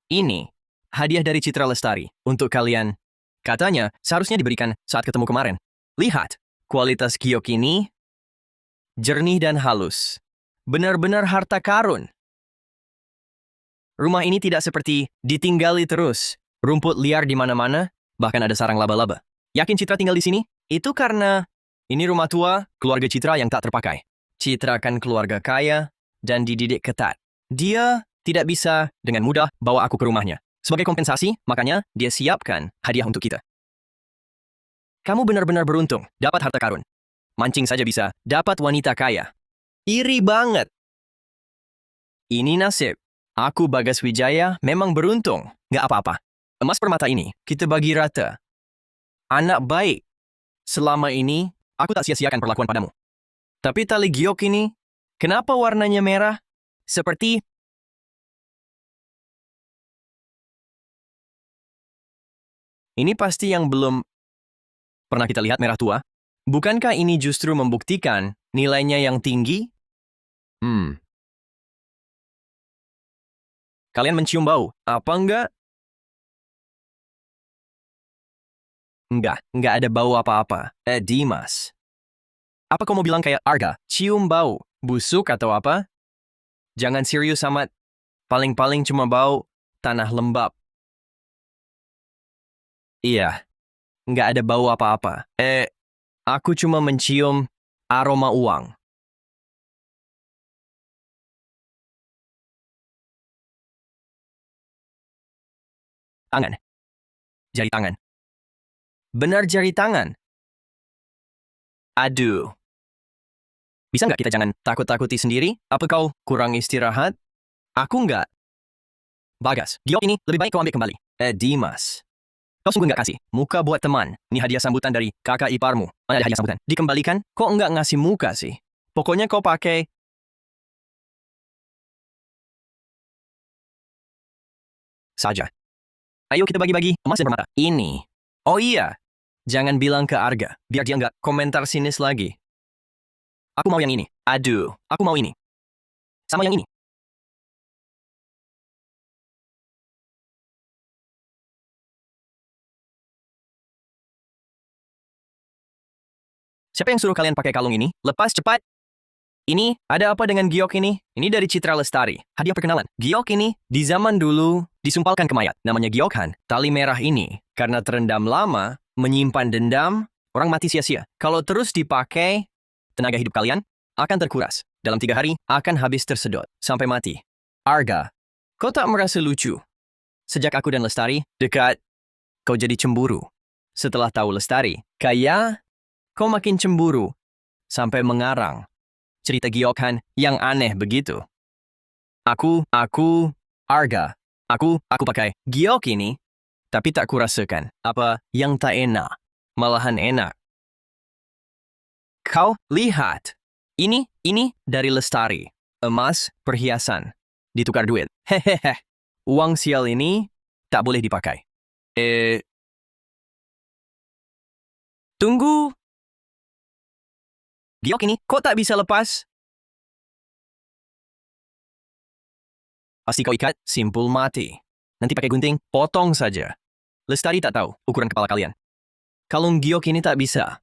Ini hadiah dari Citra Lestari untuk kalian. Katanya seharusnya diberikan saat ketemu kemarin. Lihat, kualitas giok ini jernih dan halus. Benar-benar harta karun. Rumah ini tidak seperti ditinggali terus. Rumput liar di mana-mana, bahkan ada sarang laba-laba. Yakin Citra tinggal di sini? Itu karena ini rumah tua, keluarga Citra yang tak terpakai. Citra kan keluarga kaya dan dididik ketat. Dia tidak bisa dengan mudah bawa aku ke rumahnya. Sebagai kompensasi, makanya dia siapkan hadiah untuk kita. Kamu benar-benar beruntung dapat harta karun. Mancing saja bisa dapat wanita kaya. Iri banget. Ini nasib. Aku Bagas Wijaya memang beruntung. Nggak apa-apa. Emas permata ini kita bagi rata. Anak baik. Selama ini, aku tak sia-siakan perlakuan padamu. Tapi tali giok ini, kenapa warnanya merah? Seperti Ini pasti yang belum pernah kita lihat merah tua. Bukankah ini justru membuktikan nilainya yang tinggi? Kalian mencium bau, apa enggak? Enggak ada bau apa-apa. Dimas. Apa kau mau bilang kayak Arga? Cium bau, busuk atau apa? Jangan serius amat. Paling-paling cuma bau tanah lembab. Iya, enggak ada bau apa-apa. Aku cuma mencium aroma uang. Tangan. Jari tangan. Benar jari tangan. Aduh. Bisa nggak kita jangan takut-takuti sendiri? Apa kau kurang istirahat? Aku nggak. Bagas, giok ini lebih baik kau ambil kembali. Dimas. Kau sungguh nggak kasih muka buat teman. Ini hadiah sambutan dari kakak iparmu. Mana ada hadiah sambutan? Dikembalikan? Kok nggak ngasih muka sih? Pokoknya kau pakai... saja. Ayo kita bagi-bagi emas dan permata. Ini. Oh iya. Jangan bilang ke Arga, biar dia nggak komentar sinis lagi. Aku mau yang ini. Aduh, aku mau ini. Sama yang ini. Siapa yang suruh kalian pakai kalung ini? Lepas cepat. Ini, ada apa dengan giok ini? Ini dari Citra Lestari. Hadiah perkenalan. Giok ini, di zaman dulu, disumpalkan ke mayat. Namanya giokhan. Tali merah ini, karena terendam lama, menyimpan dendam, orang mati sia-sia. Kalau terus dipakai, tenaga hidup kalian akan terkuras. Dalam 3 hari, akan habis tersedot. Sampai mati. Arga, kau tak merasa lucu? Sejak aku dan Lestari dekat, kau jadi cemburu. Setelah tahu Lestari, kayak kau makin cemburu. Sampai mengarang. Cerita giokhan yang aneh begitu. Arga. Aku pakai giok ini, tapi tak kurasakan apa yang tak enak. Malahan enak. Kau lihat. Ini dari Lestari. Emas, perhiasan. Ditukar duit. Hehehe. Uang sial ini tak boleh dipakai. Tunggu. Giok ini kok tak bisa lepas? Pasti kau ikat, simpul mati. Nanti pakai gunting, potong saja. Lestari tak tahu ukuran kepala kalian. Kalung giok ini tak bisa.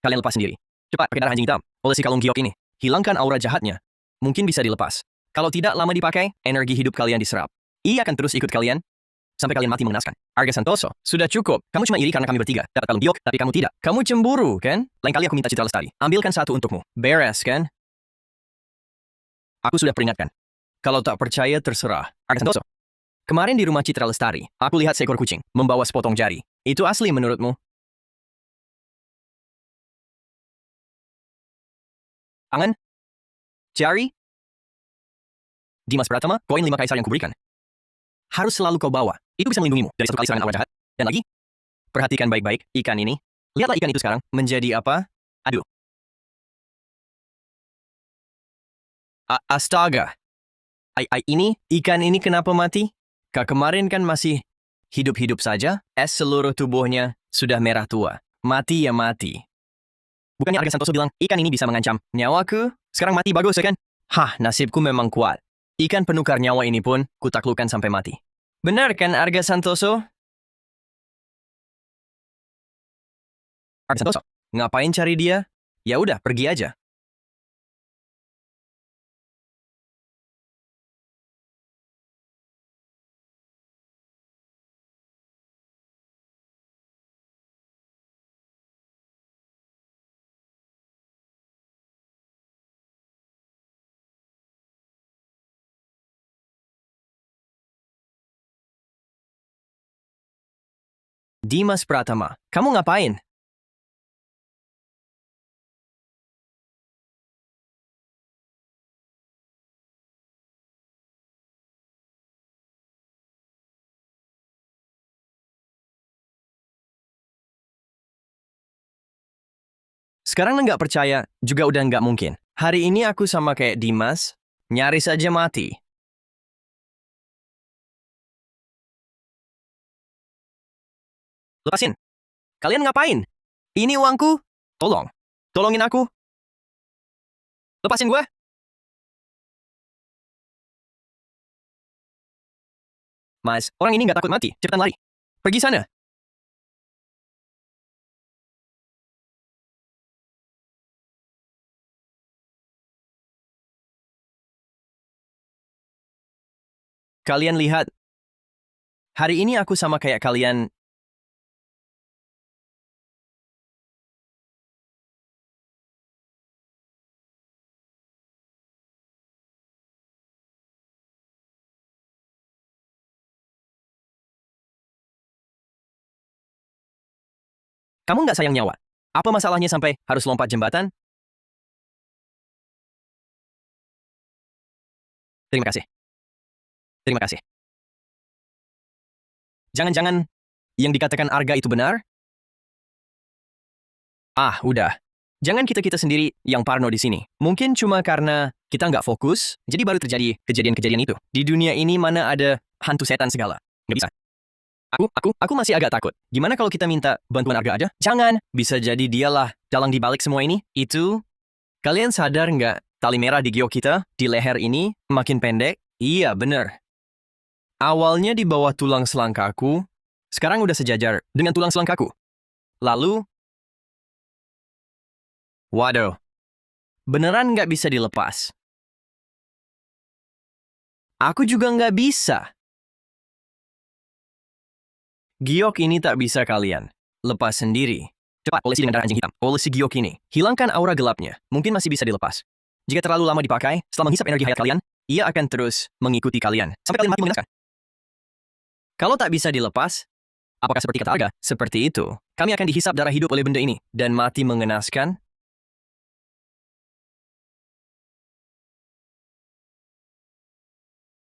Kalian lepas sendiri. Cepat pakai darah anjing hitam. Olesi kalung giok ini. Hilangkan aura jahatnya. Mungkin bisa dilepas. Kalau tidak lama dipakai, energi hidup kalian diserap. Ia akan terus ikut kalian sampai kalian mati mengenaskan. Arga Santoso, sudah cukup. Kamu cuma iri karena kami bertiga dapat kalung giok, tapi kamu tidak. Kamu cemburu, kan? Lain kali aku minta Citra Lestari. Ambilkan satu untukmu. Beres, kan? Aku sudah peringatkan. Kalau tak percaya, terserah. Arga Santoso. Kemarin di rumah Citra Lestari, aku lihat seekor kucing membawa sepotong jari. Itu asli menurutmu? Tangan? Jari? Dimas Pratama, koin 5 kaisar yang kuberikan. Harus selalu kau bawa. Itu bisa melindungimu dari satu kali serangan aura jahat. Dan lagi, perhatikan baik-baik ikan ini. Lihatlah ikan itu sekarang menjadi apa? Aduh. Astaga. Ikan ini kenapa mati? Kemarin kan masih hidup-hidup saja. Es seluruh tubuhnya sudah merah tua. Mati ya mati. Bukannya Arga Santoso bilang, ikan ini bisa mengancam nyawaku? Sekarang mati bagus ya kan? Hah, nasibku memang kuat. Ikan penukar nyawa ini pun kutaklukkan sampai mati. Benar kan Arga Santoso? Arga Santoso, ngapain cari dia? Ya udah, pergi aja. Dimas Pratama, kamu ngapain? Sekarang nggak percaya, juga udah nggak mungkin. Hari ini aku sama kayak Dimas, nyaris aja mati. Lepasin. Kalian ngapain? Ini uangku. Tolongin aku. Lepasin gue. Mas, orang ini nggak takut mati. Cepetan lari. Pergi sana. Kalian lihat. Hari ini aku sama kayak kalian. Kamu nggak sayang nyawa? Apa masalahnya sampai harus lompat jembatan? Terima kasih. Terima kasih. Jangan-jangan yang dikatakan Arga itu benar? Ah, udah. Jangan kita-kita sendiri yang parno di sini. Mungkin cuma karena kita nggak fokus, jadi baru terjadi kejadian-kejadian itu. Di dunia ini mana ada hantu setan segala. Nggak bisa. Aku masih agak takut. Gimana kalau kita minta bantuan Arga aja? Jangan. Bisa jadi dialah dalang di balik semua ini. Itu, kalian sadar nggak? Tali merah di giok kita, di leher ini, makin pendek? Iya, bener. Awalnya di bawah tulang selangkaku, sekarang udah sejajar dengan tulang selangkaku. Lalu, waduh, beneran nggak bisa dilepas. Aku juga nggak bisa. Giok ini tak bisa kalian lepas sendiri. Cepat, olesi dengan darah anjing hitam. Olesi giok ini. Hilangkan aura gelapnya. Mungkin masih bisa dilepas. Jika terlalu lama dipakai, setelah menghisap energi hayat kalian, ia akan terus mengikuti kalian. Sampai kalian mati mengenaskan. Kalau tak bisa dilepas, apakah seperti kata Arga? Seperti itu. Kami akan dihisap darah hidup oleh benda ini. Dan mati mengenaskan.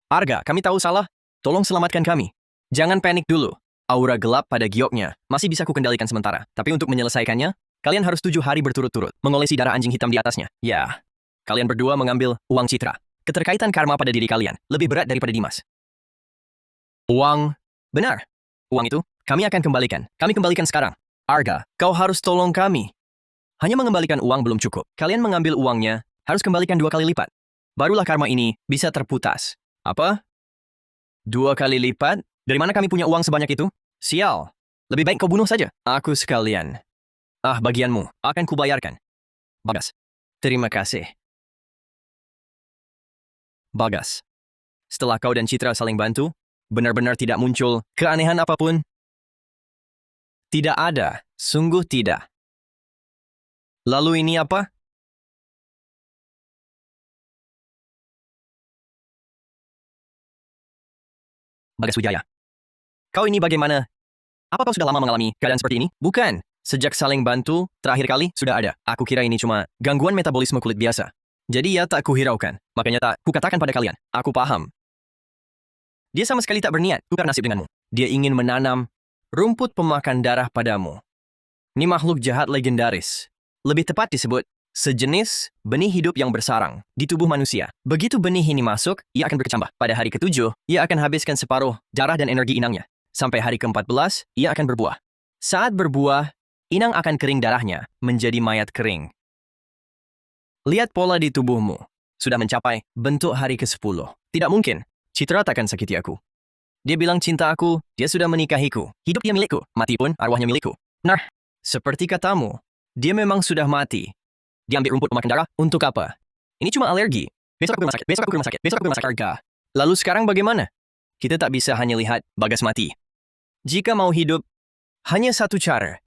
Arga, kami tahu salah. Tolong selamatkan kami. Jangan panik dulu. Aura gelap pada gioknya masih bisa kukendalikan sementara. Tapi untuk menyelesaikannya, kalian harus 7 hari berturut-turut mengolesi darah anjing hitam di atasnya. Ya, kalian berdua mengambil uang Citra. Keterkaitan karma pada diri kalian lebih berat daripada Dimas. Uang, benar. Uang itu, kami akan kembalikan. Kami kembalikan sekarang. Arga, kau harus tolong kami. Hanya mengembalikan uang belum cukup. Kalian mengambil uangnya, harus kembalikan 2 kali lipat. Barulah karma ini bisa terputas. Apa? 2 kali lipat? Dari mana kami punya uang sebanyak itu? Sial. Lebih baik kau bunuh saja. Aku sekalian. Ah, bagianmu. Akan kubayarkan. Bagas. Terima kasih. Bagas. Setelah kau dan Citra saling bantu, benar-benar tidak muncul keanehan apapun? Tidak ada. Sungguh tidak. Lalu ini apa? Bagas Wijaya. Kau ini bagaimana? Apa kau sudah lama mengalami keadaan seperti ini? Bukan. Sejak saling bantu, terakhir kali sudah ada. Aku kira ini cuma gangguan metabolisme kulit biasa. Jadi ya tak kuhiraukan. Makanya tak kukatakan pada kalian. Aku paham. Dia sama sekali tak berniat tukar nasib denganmu. Dia ingin menanam rumput pemakan darah padamu. Ini makhluk jahat legendaris. Lebih tepat disebut sejenis benih hidup yang bersarang di tubuh manusia. Begitu benih ini masuk, ia akan berkecambah. Pada hari ke-7, ia akan habiskan separuh darah dan energi inangnya. Sampai hari ke-14, ia akan berbuah. Saat berbuah, inang akan kering darahnya menjadi mayat kering. Lihat pola di tubuhmu. Sudah mencapai bentuk hari ke-10. Tidak mungkin. Citra takkan sakiti aku. Dia bilang cinta aku, dia sudah menikahiku. Hidup dia milikku, mati pun arwahnya milikku. Nah, seperti katamu, dia memang sudah mati. Dia ambil rumput pemakan darah, untuk apa? Ini cuma alergi. Besok aku ke rumah sakit, besok aku ke rumah sakit, besok aku ke rumah sakit. Arga. Lalu sekarang bagaimana? Kita tak bisa hanya lihat Bagas mati. Jika mau hidup, hanya satu cara.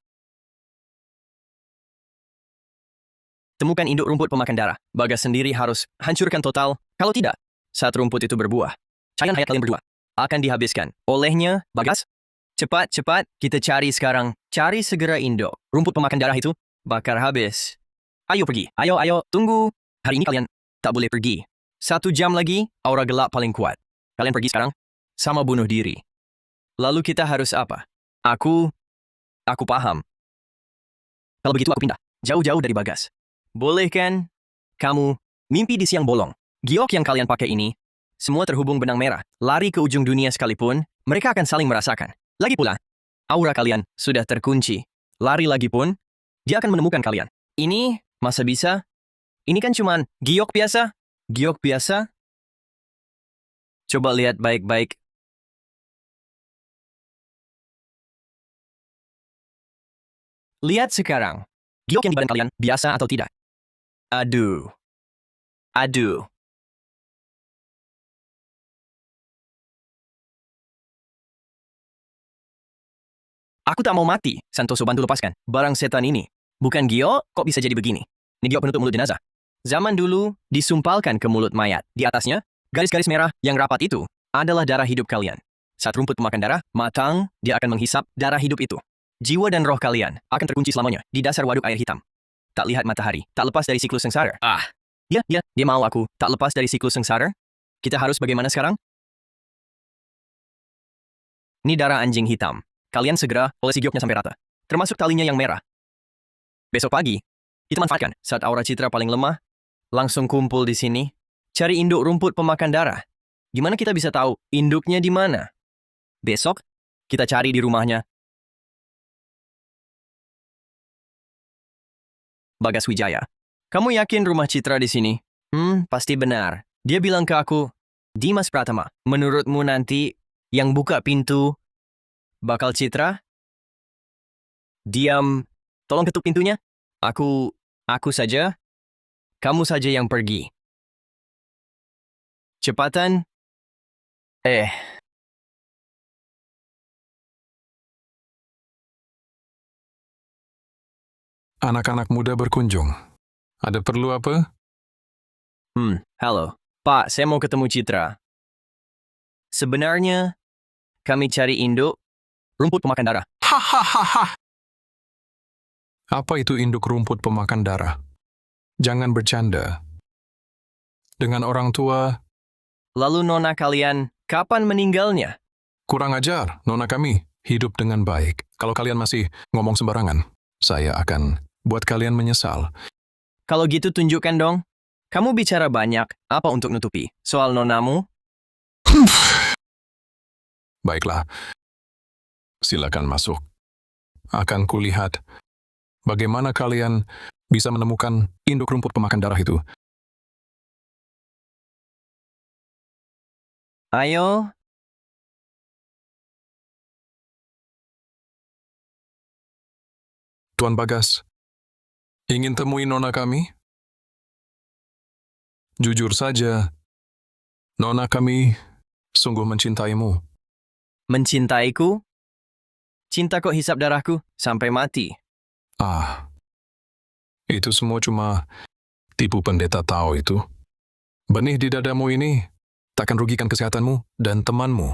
Temukan induk rumput pemakan darah. Bagas sendiri harus hancurkan total. Kalau tidak, saat rumput itu berbuah, cairan hayat kalian berdua akan dihabiskan. Olehnya, Bagas, cepat, kita cari sekarang. Cari segera induk rumput pemakan darah itu, bakar habis. Ayo pergi, ayo, tunggu. Hari ini kalian tak boleh pergi. 1 jam lagi, aura gelap paling kuat. Kalian pergi sekarang, sama bunuh diri. Lalu kita harus apa? Aku paham. Kalau begitu aku pindah, jauh-jauh dari Bagas. Boleh kan? Kamu mimpi di siang bolong. Giok yang kalian pakai ini, semua terhubung benang merah. Lari ke ujung dunia sekalipun, mereka akan saling merasakan. Lagi pula, Aura kalian sudah terkunci. Lari lagi pun, dia akan menemukan kalian. Ini, masa bisa? Ini kan cuman giok biasa. Giok biasa? Coba lihat baik-baik. Lihat sekarang. Giok yang di badan kalian, biasa atau tidak? Aduh. Aduh. Aku tak mau mati, Santoso bantu lepaskan. Barang setan ini. Bukan giok, kok bisa jadi begini? Ini giok penutup mulut jenazah. Zaman dulu, disumpalkan ke mulut mayat. Di atasnya, garis-garis merah yang rapat itu adalah darah hidup kalian. Saat rumput pemakan darah matang, dia akan menghisap darah hidup itu. Jiwa dan roh kalian akan terkunci selamanya di dasar waduk air hitam. Tak lihat matahari, tak lepas dari siklus sengsara. Dia mau aku tak lepas dari siklus sengsara? Kita harus bagaimana sekarang? Ini darah anjing hitam. Kalian segera olesi gioknya sampai rata. Termasuk talinya yang merah. Besok pagi, kita manfaatkan saat aura Citra paling lemah. Langsung kumpul di sini. Cari induk rumput pemakan darah. Gimana kita bisa tahu induknya di mana? Besok, kita cari di rumahnya. Bagas Wijaya. Kamu yakin rumah Citra di sini? Pasti benar. Dia bilang ke aku, Dimas Pratama, menurutmu nanti yang buka pintu bakal Citra? Diam. Tolong ketuk pintunya. Aku saja. Kamu saja yang pergi. Cepatan. Anak-anak muda berkunjung. Ada perlu apa? Halo. Pak, saya mau ketemu Citra. Sebenarnya, kami cari induk rumput pemakan darah. Hahaha. Apa itu induk rumput pemakan darah? Jangan bercanda. Dengan orang tua, Lalu nona kalian, kapan meninggalnya? kurang ajar, nona kami hidup dengan baik. Kalau kalian masih ngomong sembarangan, saya akan buat kalian menyesal. Kalau gitu tunjukkan dong. Kamu bicara banyak, apa untuk nutupi? Soal nonamu? Baiklah, silakan masuk. Akan kulihat bagaimana kalian bisa menemukan induk rumput pemakan darah itu. Ayo. Tuan Bagas, ingin temui nona kami? Jujur saja, nona kami sungguh mencintaimu. Mencintaiku? Cinta kok hisap darahku sampai mati. Itu semua cuma tipu pendeta Tao itu. Benih di dadamu ini takkan rugikan kesehatanmu dan temanmu.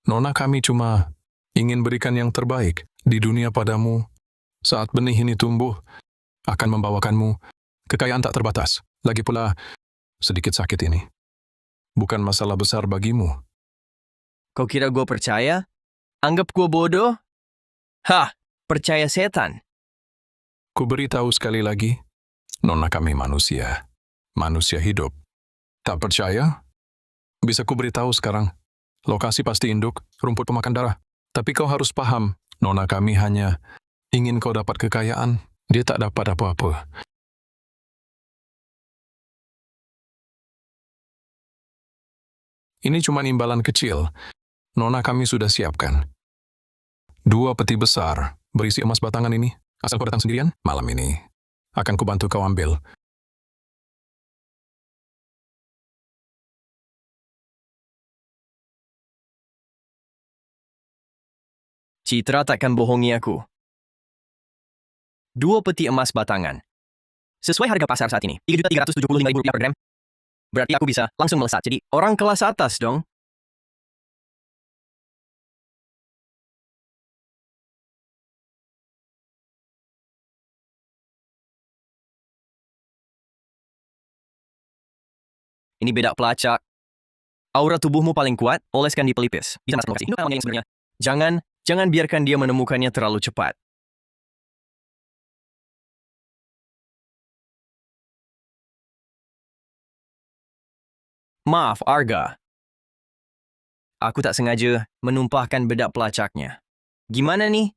Nona kami cuma ingin berikan yang terbaik di dunia padamu. Saat benih ini tumbuh, akan membawakanmu kekayaan tak terbatas. Lagi pula, sedikit sakit ini bukan masalah besar bagimu. Kau kira gue percaya? Anggap gue bodoh? Percaya setan. Ku beritahu sekali lagi, nona kami manusia hidup. Tak percaya? Bisa ku beritahu sekarang, lokasi pasti induk rumput pemakan darah. Tapi kau harus paham, nona kami hanya ingin kau dapat kekayaan. Dia tak dapat apa-apa. Ini cuma imbalan kecil. Nona kami sudah siapkan 2 peti besar berisi emas batangan ini. Asal kau datang sendirian, malam ini akan kubantu kau ambil. Citra takkan bohongi aku. 2 peti emas batangan. Sesuai harga pasar saat ini, Rp3.375.000 per gram. Berarti aku bisa langsung melesat jadi orang kelas atas dong. Ini bedak pelacak. Aura tubuhmu paling kuat, oleskan di pelipis. Bisa masuk lokasi. Induk namanya yang sebenarnya. Jangan biarkan dia menemukannya terlalu cepat. Maaf, Arga. Aku tak sengaja menumpahkan bedak pelacaknya. Gimana nih?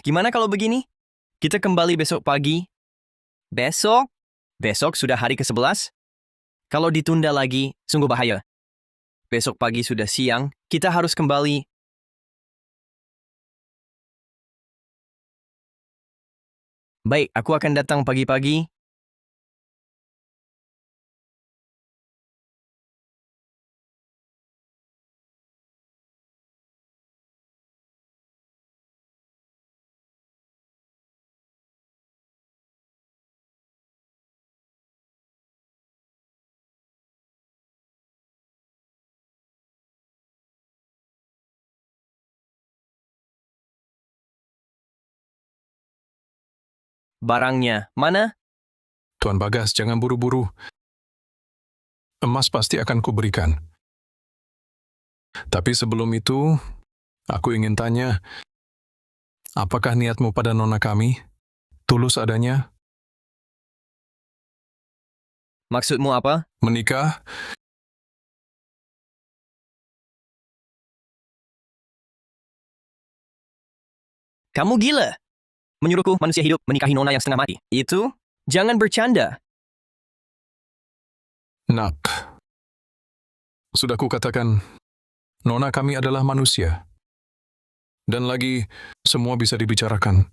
Gimana kalau begini? Kita kembali besok pagi. Besok? Besok sudah hari ke-11? Kalau ditunda lagi, sungguh bahaya. Besok pagi sudah siang, kita harus kembali. Baik, aku akan datang pagi-pagi. Barangnya, mana? Tuan Bagas, jangan buru-buru. Emas pasti akan kuberikan. Tapi sebelum itu, aku ingin tanya, apakah niatmu pada nona kami? Tulus adanya? Maksudmu apa? Menikah? Kamu gila? Menyuruhku manusia hidup menikahi nona yang setengah mati. Itu? Jangan bercanda. Nak. Sudah kukatakan, nona kami adalah manusia. Dan lagi, semua bisa dibicarakan.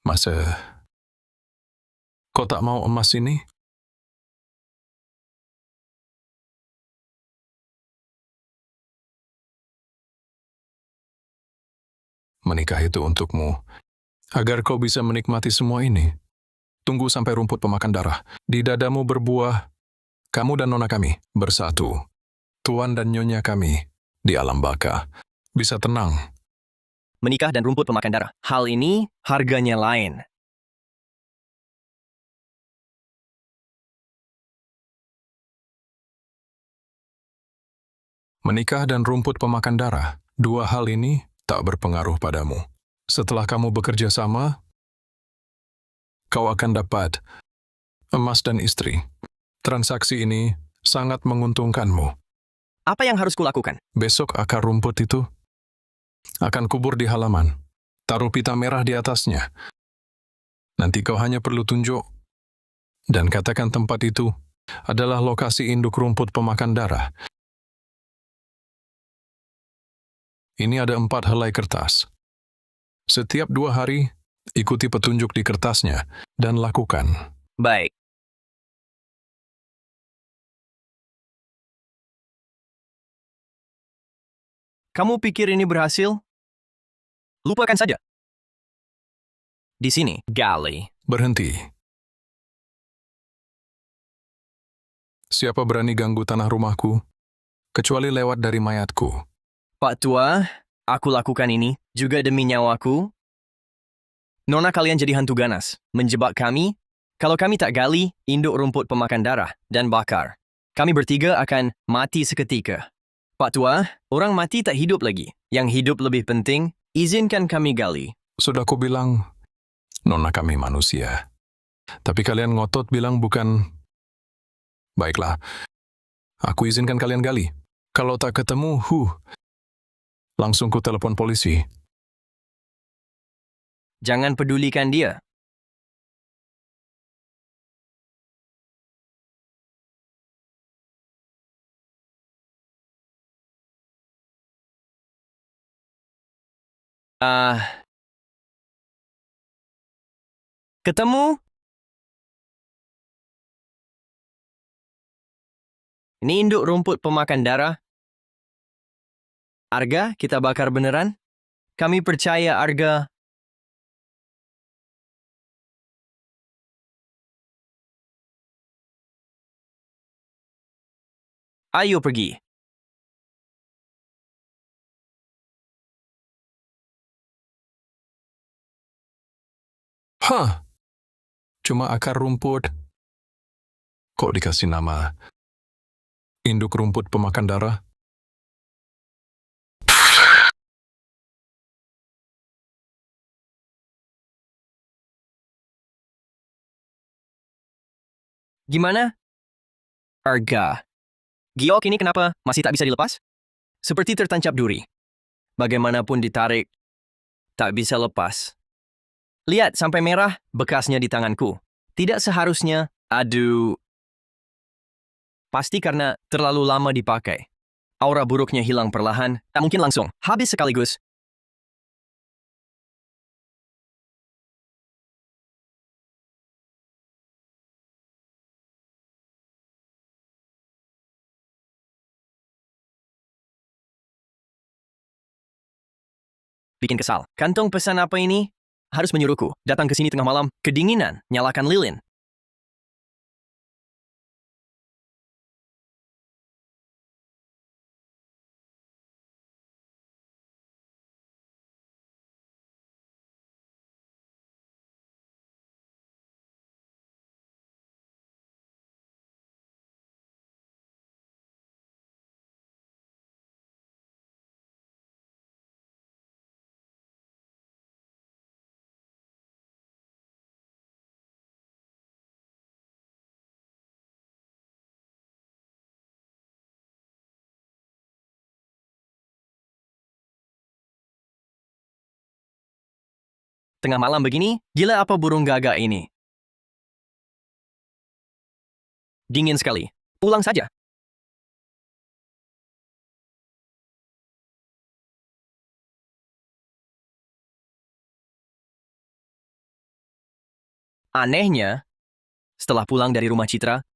Masa kau tak mau emas ini? Menikah itu untukmu, agar kau bisa menikmati semua ini. Tunggu sampai rumput pemakan darah di dadamu berbuah, kamu dan nona kami bersatu. Tuan dan nyonya kami di alam baka bisa tenang. Menikah dan rumput pemakan darah. Hal ini harganya lain. Menikah dan rumput pemakan darah, dua hal ini tak berpengaruh padamu. Setelah kamu bekerja sama, kau akan dapat emas dan istri. Transaksi ini sangat menguntungkanmu. Apa yang harus kulakukan? Besok akar rumput itu akan kubur di halaman. Taruh pita merah di atasnya. Nanti kau hanya perlu tunjuk dan katakan tempat itu adalah lokasi induk rumput pemakan darah. Ini ada 4 helai kertas. Setiap 2 hari, ikuti petunjuk di kertasnya dan lakukan. Baik. Kamu pikir ini berhasil? Lupakan saja. Di sini, Gali. Berhenti. Siapa berani ganggu tanah rumahku, kecuali lewat dari mayatku. Pak Tua, aku lakukan ini juga demi nyawaku. Nona kalian jadi hantu ganas, menjebak kami. Kalau kami tak gali, induk rumput pemakan darah, dan bakar. Kami bertiga akan mati seketika. Pak Tua, orang mati tak hidup lagi. Yang hidup lebih penting, izinkan kami gali. Sudah ku bilang, nona kami manusia. Tapi kalian ngotot bilang bukan. Baiklah, aku izinkan kalian gali. Kalau tak ketemu, langsung ku telepon polisi. Jangan pedulikan dia. Ketemu? Ini induk rumput pemakan darah. Arga, kita bakar beneran? Kami percaya Arga. Ayo pergi. Cuma akar rumput. Kok dikasih nama induk rumput pemakan darah? Gimana? Arga. Giok ini kenapa masih tak bisa dilepas? Seperti tertancap duri. Bagaimanapun ditarik, tak bisa lepas. Lihat, sampai merah bekasnya di tanganku. Tidak seharusnya, aduh. Pasti karena terlalu lama dipakai. Aura buruknya hilang perlahan, tak mungkin langsung. Habis sekaligus. Bikin kesal. Kantong pesan apa ini? Harus menyuruhku. Datang ke sini tengah malam. Kedinginan. Nyalakan lilin. Tengah malam begini, gila apa burung gagak ini? Dingin sekali. Pulang saja. Anehnya, setelah pulang dari rumah Citra,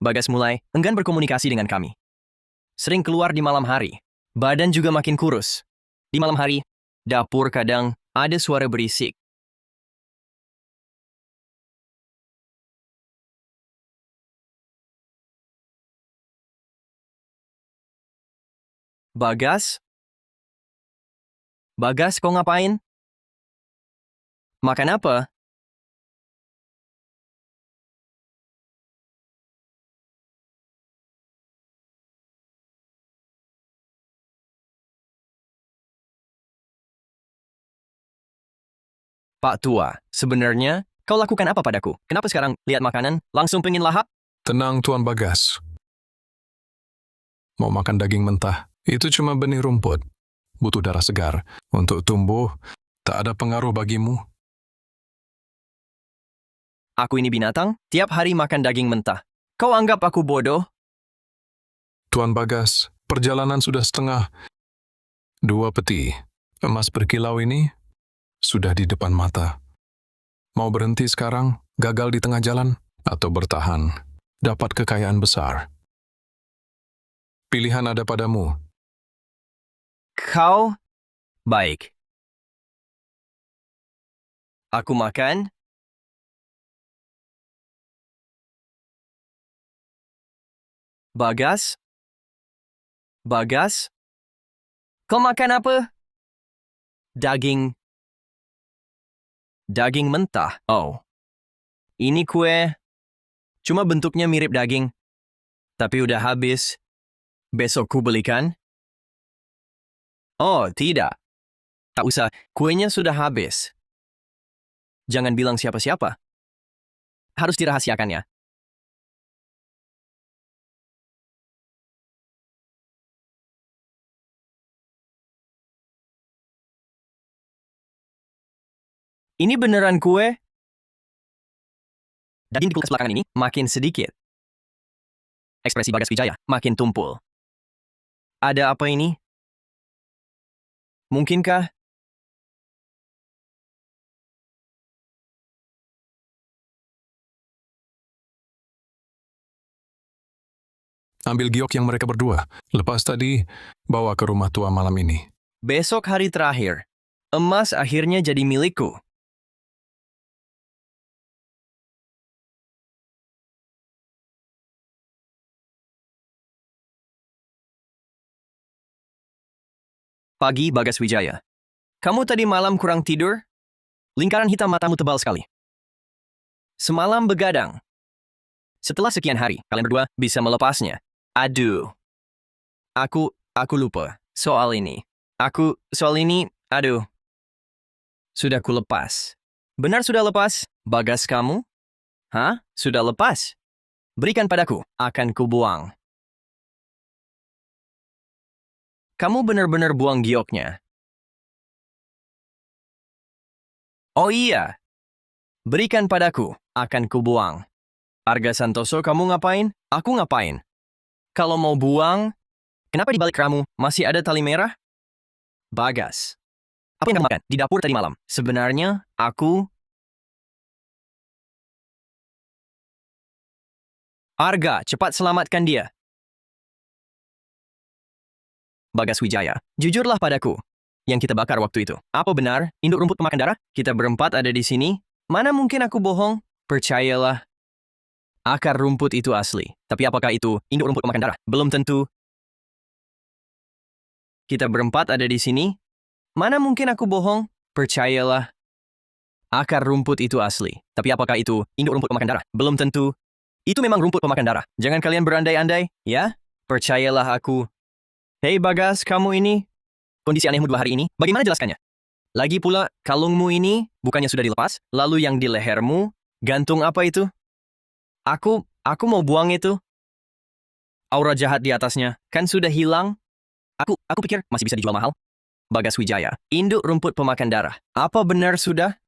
Bagas mulai enggan berkomunikasi dengan kami. Sering keluar di malam hari. Badan juga makin kurus. Di malam hari, dapur kadang ada suara berisik. Bagas? Bagas, kau ngapain? Makan apa? Pak Tua, sebenarnya kau lakukan apa padaku? Kenapa sekarang lihat makanan langsung pengen lahap? Tenang, Tuan Bagas. Mau makan daging mentah? Itu cuma benih rumput. Butuh darah segar. Untuk tumbuh, tak ada pengaruh bagimu. Aku ini binatang, tiap hari makan daging mentah. Kau anggap aku bodoh? Tuan Bagas, perjalanan sudah setengah. 2 peti. Emas berkilau ini sudah di depan mata. Mau berhenti sekarang, gagal di tengah jalan, atau bertahan, dapat kekayaan besar. Pilihan ada padamu. Kau? Baik. Aku makan. Bagas? Bagas? Kau makan apa? Daging. Daging mentah. Oh. Ini kue. Cuma bentuknya mirip daging. Tapi udah habis. Besok ku belikan? Oh, tidak. Tak usah. Kuenya sudah habis. Jangan bilang siapa-siapa. Harus dirahasiakannya. Ini beneran kue? Daging di kulkas belakangan ini makin sedikit. Ekspresi Bagas Wijaya makin tumpul. Ada apa ini? Mungkinkah? Ambil giok yang mereka berdua. Lepas tadi, bawa ke rumah tua malam ini. Besok hari terakhir. Emas akhirnya jadi milikku. Pagi, Bagas Wijaya. Kamu tadi malam kurang tidur? Lingkaran hitam matamu tebal sekali. Semalam begadang. Setelah sekian hari, kalian berdua bisa melepasnya. Aduh. Aku lupa. Soal ini. Aduh. Sudah ku lepas. Benar sudah lepas, Bagas kamu? Hah? Sudah lepas? Berikan padaku, akan ku buang. Kamu benar-benar buang gioknya. Oh iya, berikan padaku, akan kubuang. Arga Santoso, kamu ngapain? Aku ngapain? Kalau mau buang, kenapa di balik ramu masih ada tali merah? Bagas. Apa yang kamu makan di dapur tadi malam? Sebenarnya, aku... Arga, cepat selamatkan dia. Bagas Wijaya, jujurlah padaku. Yang kita bakar waktu itu. Apa benar, induk rumput pemakan darah? Kita berempat ada di sini. Mana mungkin aku bohong? Percayalah. Akar rumput itu asli. Tapi apakah itu induk rumput pemakan darah? Belum tentu. Kita berempat ada di sini. Mana mungkin aku bohong? Percayalah. Akar rumput itu asli. Tapi apakah itu induk rumput pemakan darah? Belum tentu. Itu memang rumput pemakan darah. Jangan kalian berandai-andai, ya? Percayalah aku. Hei Bagas, kamu ini. Kondisi anehmu 2 hari ini, bagaimana jelaskannya? Lagi pula, kalungmu ini bukannya sudah dilepas? Lalu yang di lehermu, gantung apa itu? Aku mau buang itu. Aura jahat di atasnya, kan sudah hilang? Aku pikir masih bisa dijual mahal. Bagas Wijaya, induk rumput pemakan darah. Apa benar sudah?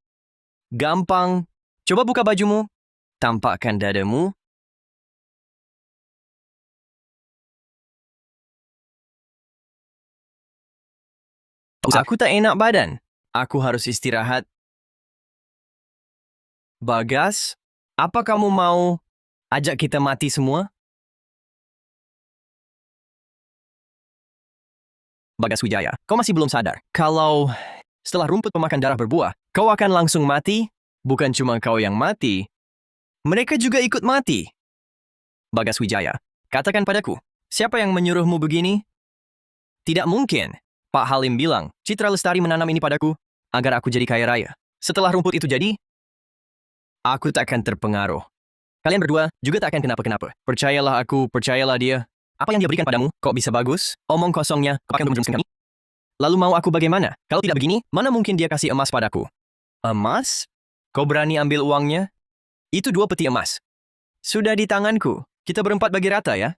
Gampang. Coba buka bajumu. Tampakkan dadamu. Aku tak enak badan. Aku harus istirahat. Bagas, apa kamu mau ajak kita mati semua? Bagas Wijaya, kau masih belum sadar. Kalau setelah rumput pemakan darah berbuah, kau akan langsung mati. Bukan cuma kau yang mati, mereka juga ikut mati. Bagas Wijaya, katakan padaku, siapa yang menyuruhmu begini? Tidak mungkin. Pak Halim bilang, Citra Lestari menanam ini padaku, agar aku jadi kaya raya. Setelah rumput itu jadi, aku tak akan terpengaruh. Kalian berdua juga tak akan kenapa-kenapa. Percayalah aku, percayalah dia. Apa yang dia berikan padamu, kok bisa bagus? Omong kosongnya, kau akan menjerumuskan kami? Lalu mau aku bagaimana? Kalau tidak begini, mana mungkin dia kasih emas padaku? Emas? Kau berani ambil uangnya? Itu 2 peti emas. Sudah di tanganku. Kita berempat bagi rata ya.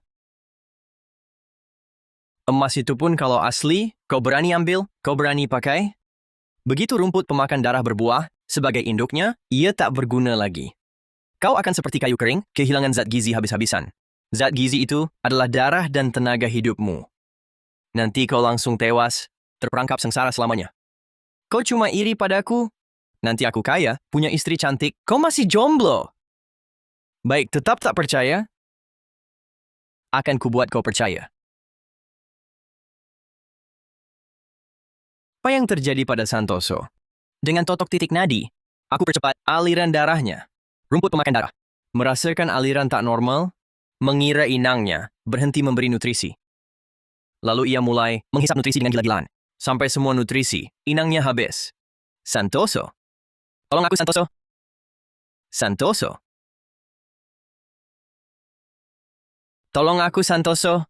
Emas itu pun kalau asli, kau berani ambil, kau berani pakai. Begitu rumput pemakan darah berbuah, sebagai induknya, ia tak berguna lagi. Kau akan seperti kayu kering, kehilangan zat gizi habis-habisan. Zat gizi itu adalah darah dan tenaga hidupmu. Nanti kau langsung tewas, terperangkap sengsara selamanya. Kau cuma iri padaku. Nanti aku kaya, punya istri cantik, kau masih jomblo. Baik, tetap tak percaya? Akan kubuat kau percaya. Apa yang terjadi pada Santoso? Dengan totok titik nadi, aku percepat aliran darahnya. Rumput pemakan darah. Merasakan aliran tak normal, mengira inangnya berhenti memberi nutrisi. Lalu ia mulai menghisap nutrisi dengan gila-gilaan. Sampai semua nutrisi, inangnya habis. Santoso. Tolong aku, Santoso. Santoso. Tolong aku, Santoso.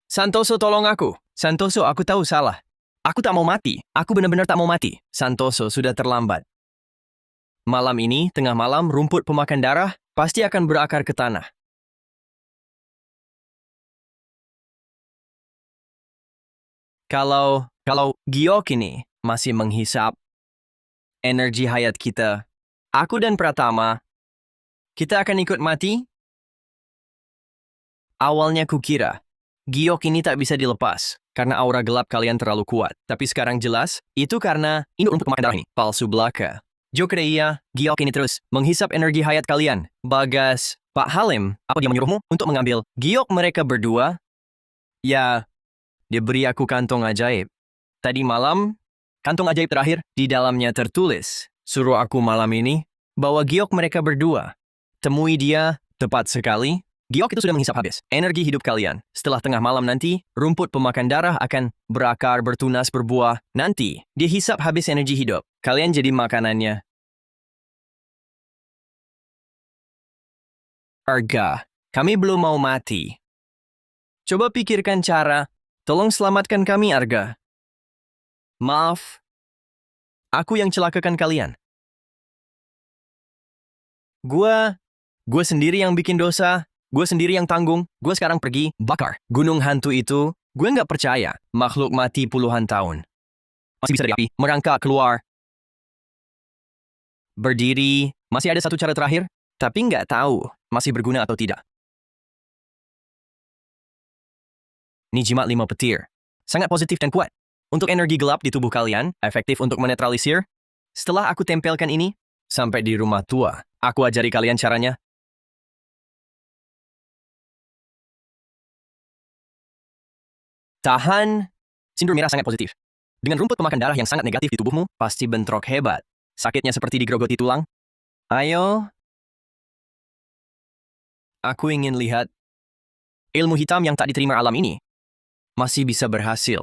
Santoso, tolong aku. Santoso, aku tahu salah. Aku tak mau mati. Aku benar-benar tak mau mati. Santoso, sudah terlambat. Malam ini, tengah malam, rumput pemakan darah pasti akan berakar ke tanah. Kalau Giok ini masih menghisap energi hayat kita, aku dan Pratama, kita akan ikut mati? Awalnya kukira, Giok ini tak bisa dilepas, karena aura gelap kalian terlalu kuat. Tapi sekarang jelas, itu karena induk rumput pemakan darah ini. Palsu belaka. Joker iya, Giok ini terus menghisap energi hayat kalian. Bagas, Pak Halim, apa dia menyuruhmu untuk mengambil Giok mereka berdua? Ya, dia beri aku kantong ajaib. Tadi malam, kantong ajaib terakhir, di dalamnya tertulis, suruh aku malam ini bawa Giok mereka berdua. Temui dia, tepat sekali. Giok itu sudah menghisap habis energi hidup kalian. Setelah tengah malam nanti, rumput pemakan darah akan berakar, bertunas, berbuah. Nanti, dia hisap habis energi hidup. Kalian jadi makanannya. Arga, kami belum mau mati. Coba pikirkan cara. Tolong selamatkan kami, Arga. Maaf. Aku yang celakakan kalian. Gua sendiri yang bikin dosa. Gue sendiri yang tanggung. Gue sekarang pergi bakar gunung hantu itu. Gue nggak percaya. Makhluk mati puluhan tahun. Masih bisa dari api. Merangkak keluar. Berdiri. Masih ada satu cara terakhir. Tapi nggak tahu masih berguna atau tidak. Ini jimat 5 petir. Sangat positif dan kuat. Untuk energi gelap di tubuh kalian, efektif untuk menetralisir. Setelah aku tempelkan ini, sampai di rumah tua, aku ajari kalian caranya. Tahan. Sindur merah sangat positif. Dengan rumput pemakan darah yang sangat negatif di tubuhmu, pasti bentrok hebat. Sakitnya seperti digerogoti tulang. Ayo. Aku ingin lihat ilmu hitam yang tak diterima alam ini masih bisa berhasil.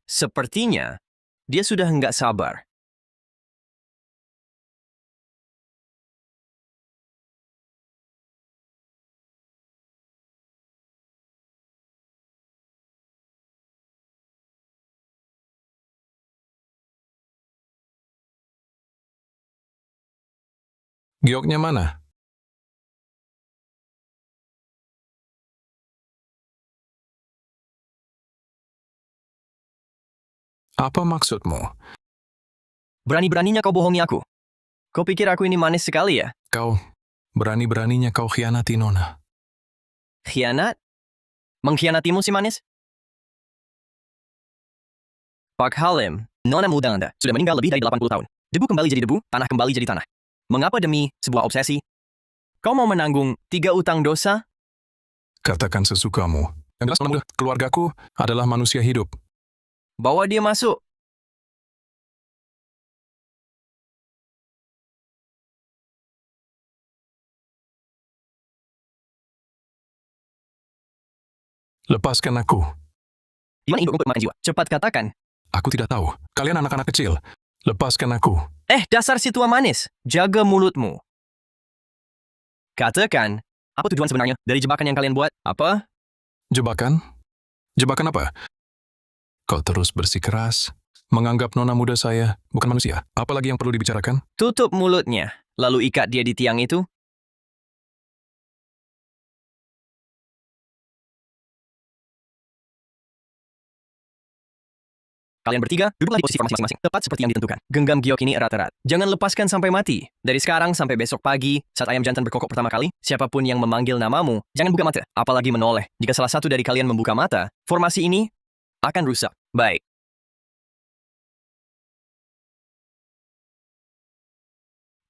Sepertinya dia sudah nggak sabar. Gioknya mana? Apa maksudmu? Berani-beraninya kau bohongi aku. Kau pikir aku ini manis sekali ya? Kau berani-beraninya kau khianati Nona. Khianat? Mengkhianatimu si manis? Pak Halim, nona muda Anda, sudah meninggal lebih dari 80 tahun. Debu kembali jadi debu, tanah kembali jadi tanah. Mengapa demi sebuah obsesi? Kau mau menanggung 3 utang dosa? Katakan sesukamu. Yang jelas Nona muda, keluargaku adalah manusia hidup. Bawa dia masuk. Lepaskan aku. Di mana induk rumput makan jiwa? Cepat katakan. Aku tidak tahu. Kalian anak-anak kecil. Lepaskan aku. Dasar si tua manis. Jaga mulutmu. Katakan, apa tujuan sebenarnya dari jebakan yang kalian buat? Apa? Jebakan? Jebakan apa? Kau terus bersikeras, menganggap Nona muda saya bukan manusia. Apalagi yang perlu dibicarakan? Tutup mulutnya, lalu ikat dia di tiang itu. Kalian bertiga, duduklah di posisi formasi masing-masing, tepat seperti yang ditentukan. Genggam giok ini erat-erat. Jangan lepaskan sampai mati. Dari sekarang sampai besok pagi, saat ayam jantan berkokok pertama kali, siapapun yang memanggil namamu, jangan buka mata, apalagi menoleh. Jika salah satu dari kalian membuka mata, formasi ini akan rusak. Baik.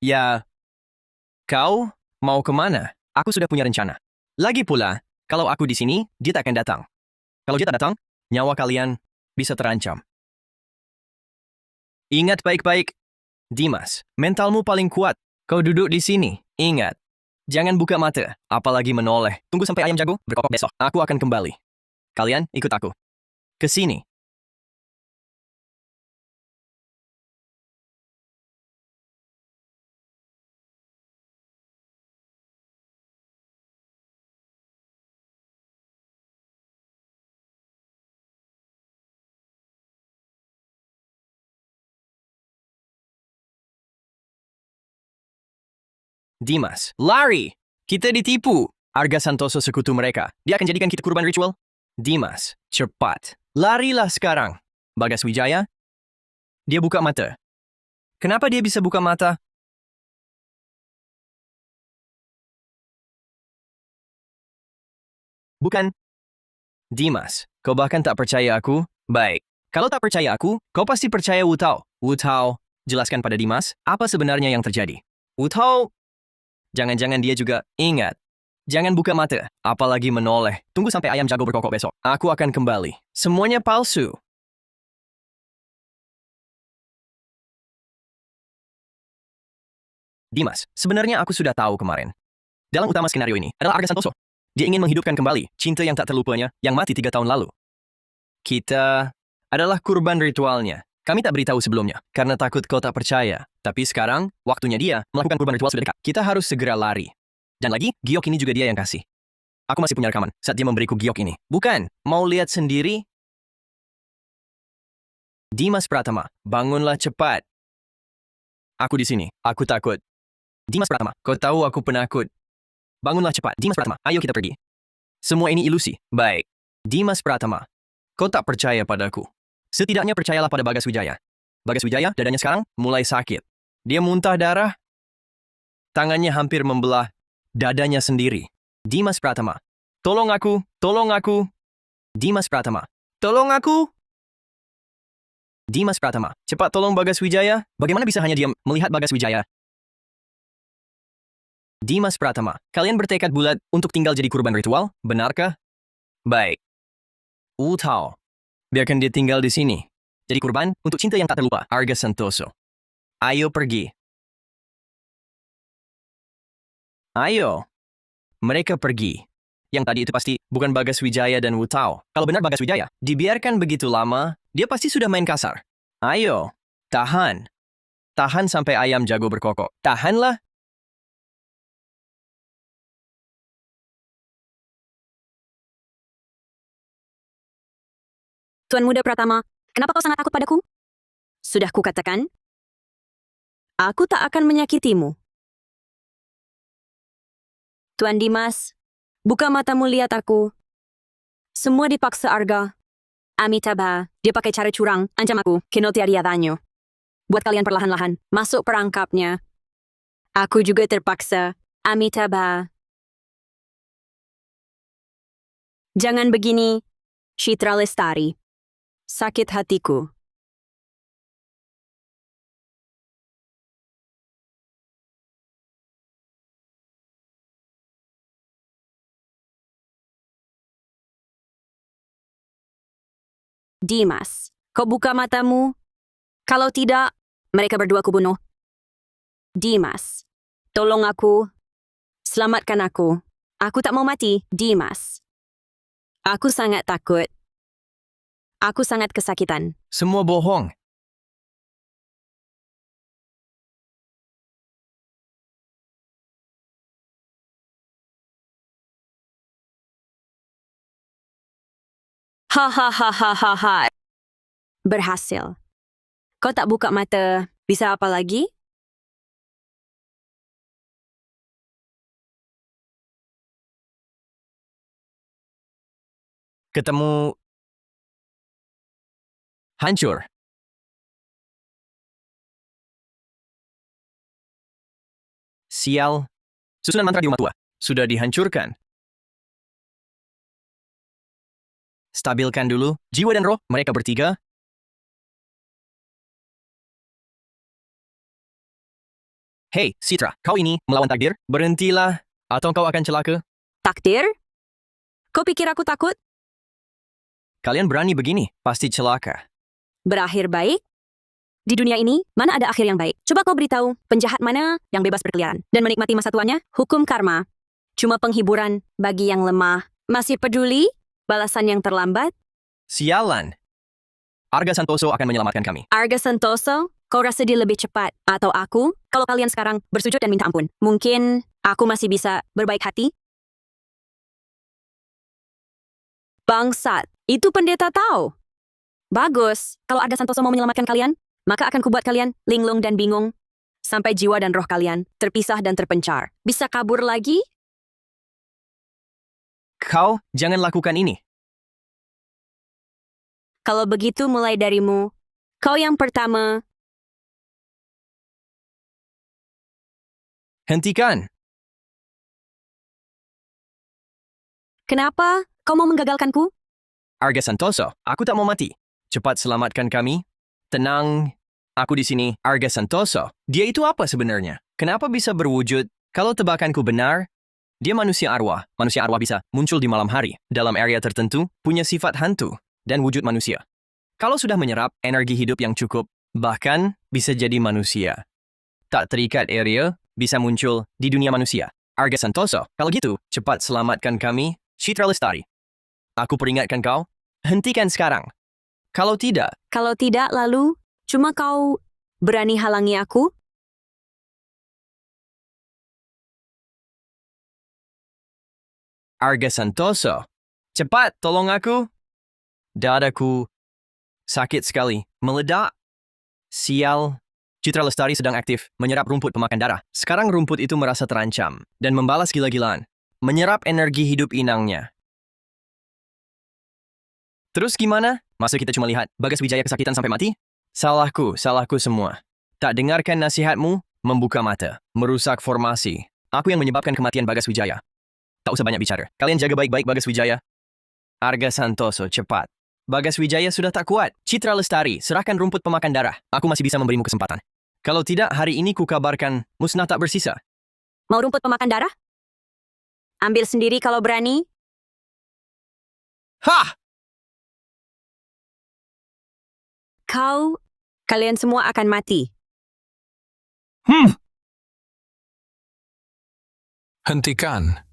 Ya, kau mau kemana? Aku sudah punya rencana. Lagi pula, kalau aku di sini, dia tak akan datang. Kalau dia tak datang, nyawa kalian bisa terancam. Ingat baik-baik, Dimas, mentalmu paling kuat. Kau duduk di sini. Ingat, jangan buka mata, apalagi menoleh. Tunggu sampai ayam jago berkokok besok. Aku akan kembali. Kalian ikut aku. Ke sini. Dimas, lari! Kita ditipu. Arga Santoso sekutu mereka. Dia akan jadikan kita kurban ritual. Dimas, cepat. Larilah sekarang. Bagas Wijaya. Dia buka mata. Kenapa dia bisa buka mata? Bukan. Dimas, kau bahkan tak percaya aku? Baik. Kalau tak percaya aku, kau pasti percaya Wu Tao. Wu Tao, jelaskan pada Dimas, apa sebenarnya yang terjadi. Wu Tao, jangan-jangan dia juga ingat. Jangan buka mata, apalagi menoleh. Tunggu sampai ayam jago berkokok besok. Aku akan kembali. Semuanya palsu. Dimas, sebenarnya aku sudah tahu kemarin. Dalang utama skenario ini adalah Arga Santoso. Dia ingin menghidupkan kembali cinta yang tak terlupanya yang mati 3 tahun lalu. Kita adalah kurban ritualnya. Kami tak beritahu sebelumnya, karena takut kau tak percaya. Tapi sekarang, waktunya dia melakukan kurban ritual sudah dekat. Kita harus segera lari. Dan lagi, giok ini juga dia yang kasih. Aku masih punya rekaman saat dia memberiku giok ini. Bukan, mau lihat sendiri? Dimas Pratama, bangunlah cepat. Aku di sini. Aku takut. Dimas Pratama, kau tahu aku penakut. Bangunlah cepat. Dimas Pratama, ayo kita pergi. Semua ini ilusi. Baik. Dimas Pratama, kau tak percaya padaku. Setidaknya percayalah pada Bagas Wijaya. Bagas Wijaya, dadanya sekarang mulai sakit. Dia muntah darah. Tangannya hampir membelah dadanya sendiri. Dimas Pratama, tolong aku, tolong aku. Dimas Pratama, tolong aku. Dimas Pratama, cepat tolong Bagas Wijaya. Bagaimana bisa hanya diam melihat Bagas Wijaya? Dimas Pratama, kalian bertekad bulat untuk tinggal jadi kurban ritual, benarkah? Baik. Wu Tao, biarkan dia tinggal di sini. Jadi kurban untuk cinta yang tak terlupa, Arga Santoso. Ayo pergi. Ayo. Mereka pergi. Yang tadi itu pasti bukan Bagas Wijaya dan Wu Tao. Kalau benar Bagas Wijaya, dibiarkan begitu lama, dia pasti sudah main kasar. Ayo, tahan. Tahan sampai ayam jago berkokok. Tahanlah. Tuan Muda Pratama, kenapa kau sangat takut padaku? Sudah kukatakan, aku tak akan menyakitimu. Tuan Dimas, buka matamu lihat aku. Semua dipaksa Arga. Amitabha, dia pakai cara curang, ancam aku, Kinotiaria Danyo. Buat kalian perlahan-lahan, masuk perangkapnya. Aku juga terpaksa, Amitabha. Jangan begini, Citra Lestari. Sakit hatiku. Dimas, kau buka matamu? Kalau tidak, mereka berdua kubunuh. Dimas, tolong aku. Selamatkan aku. Aku tak mau mati, Dimas. Aku sangat takut. Aku sangat kesakitan. Semua bohong. Hahaha. Berhasil. Kau tak buka mata, bisa apa lagi? Ketemu hancur. Sial. Susunan mantra di rumah tua sudah dihancurkan. Stabilkan dulu jiwa dan roh mereka bertiga. Hei, Citra, kau ini melawan takdir? Berhentilah, atau kau akan celaka. Takdir? Kau pikir aku takut? Kalian berani begini, pasti celaka. Berakhir baik? Di dunia ini, mana ada akhir yang baik? Coba kau beritahu, penjahat mana yang bebas berkeliaran dan menikmati masa tuanya? Hukum karma. Cuma penghiburan bagi yang lemah. Masih peduli? Balasan yang terlambat? Sialan. Arga Santoso akan menyelamatkan kami. Arga Santoso, kau rasa dia lebih cepat? Atau aku? Kalau kalian sekarang bersujud dan minta ampun, mungkin aku masih bisa berbaik hati? Bangsat, itu pendeta tahu. Bagus, kalau Arga Santoso mau menyelamatkan kalian, maka akan kubuat kalian linglung dan bingung. Sampai jiwa dan roh kalian terpisah dan terpencar. Bisa kabur lagi? Kau jangan lakukan ini. Kalau begitu mulai darimu. Kau yang pertama. Hentikan. Kenapa? Kau mau menggagalkanku? Arga Santoso, aku tak mau mati. Cepat selamatkan kami. Tenang. Aku di sini, Arga Santoso. Dia itu apa sebenarnya? Kenapa bisa berwujud? Kalau tebakanku benar, dia manusia arwah. Manusia arwah bisa muncul di malam hari, dalam area tertentu, punya sifat hantu, dan wujud manusia. Kalau sudah menyerap energi hidup yang cukup, bahkan bisa jadi manusia. Tak terikat area, bisa muncul di dunia manusia. Arga Santoso, kalau gitu, cepat selamatkan kami, Citra Lestari. Aku peringatkan kau, hentikan sekarang. Kalau tidak, Lalu, cuma kau berani halangi aku? Arga Santoso, cepat tolong aku. Dadaku sakit sekali, meledak. Sial, Citra Lestari sedang aktif menyerap rumput pemakan darah. Sekarang rumput itu merasa terancam dan membalas gila-gilaan. Menyerap energi hidup inangnya. Terus gimana? Masa kita cuma lihat Bagas Wijaya kesakitan sampai mati? Salahku semua. Tak dengarkan nasihatmu, membuka mata, merusak formasi. Aku yang menyebabkan kematian Bagas Wijaya. Tak usah banyak bicara. Kalian jaga baik-baik Bagas Wijaya. Arga Santoso, cepat. Bagas Wijaya sudah tak kuat. Citra Lestari, serahkan rumput pemakan darah. Aku masih bisa memberimu kesempatan. Kalau tidak, hari ini kukabarkan musnah tak bersisa. Mau rumput pemakan darah? Ambil sendiri kalau berani. Hah! Kalian semua akan mati. Hentikan.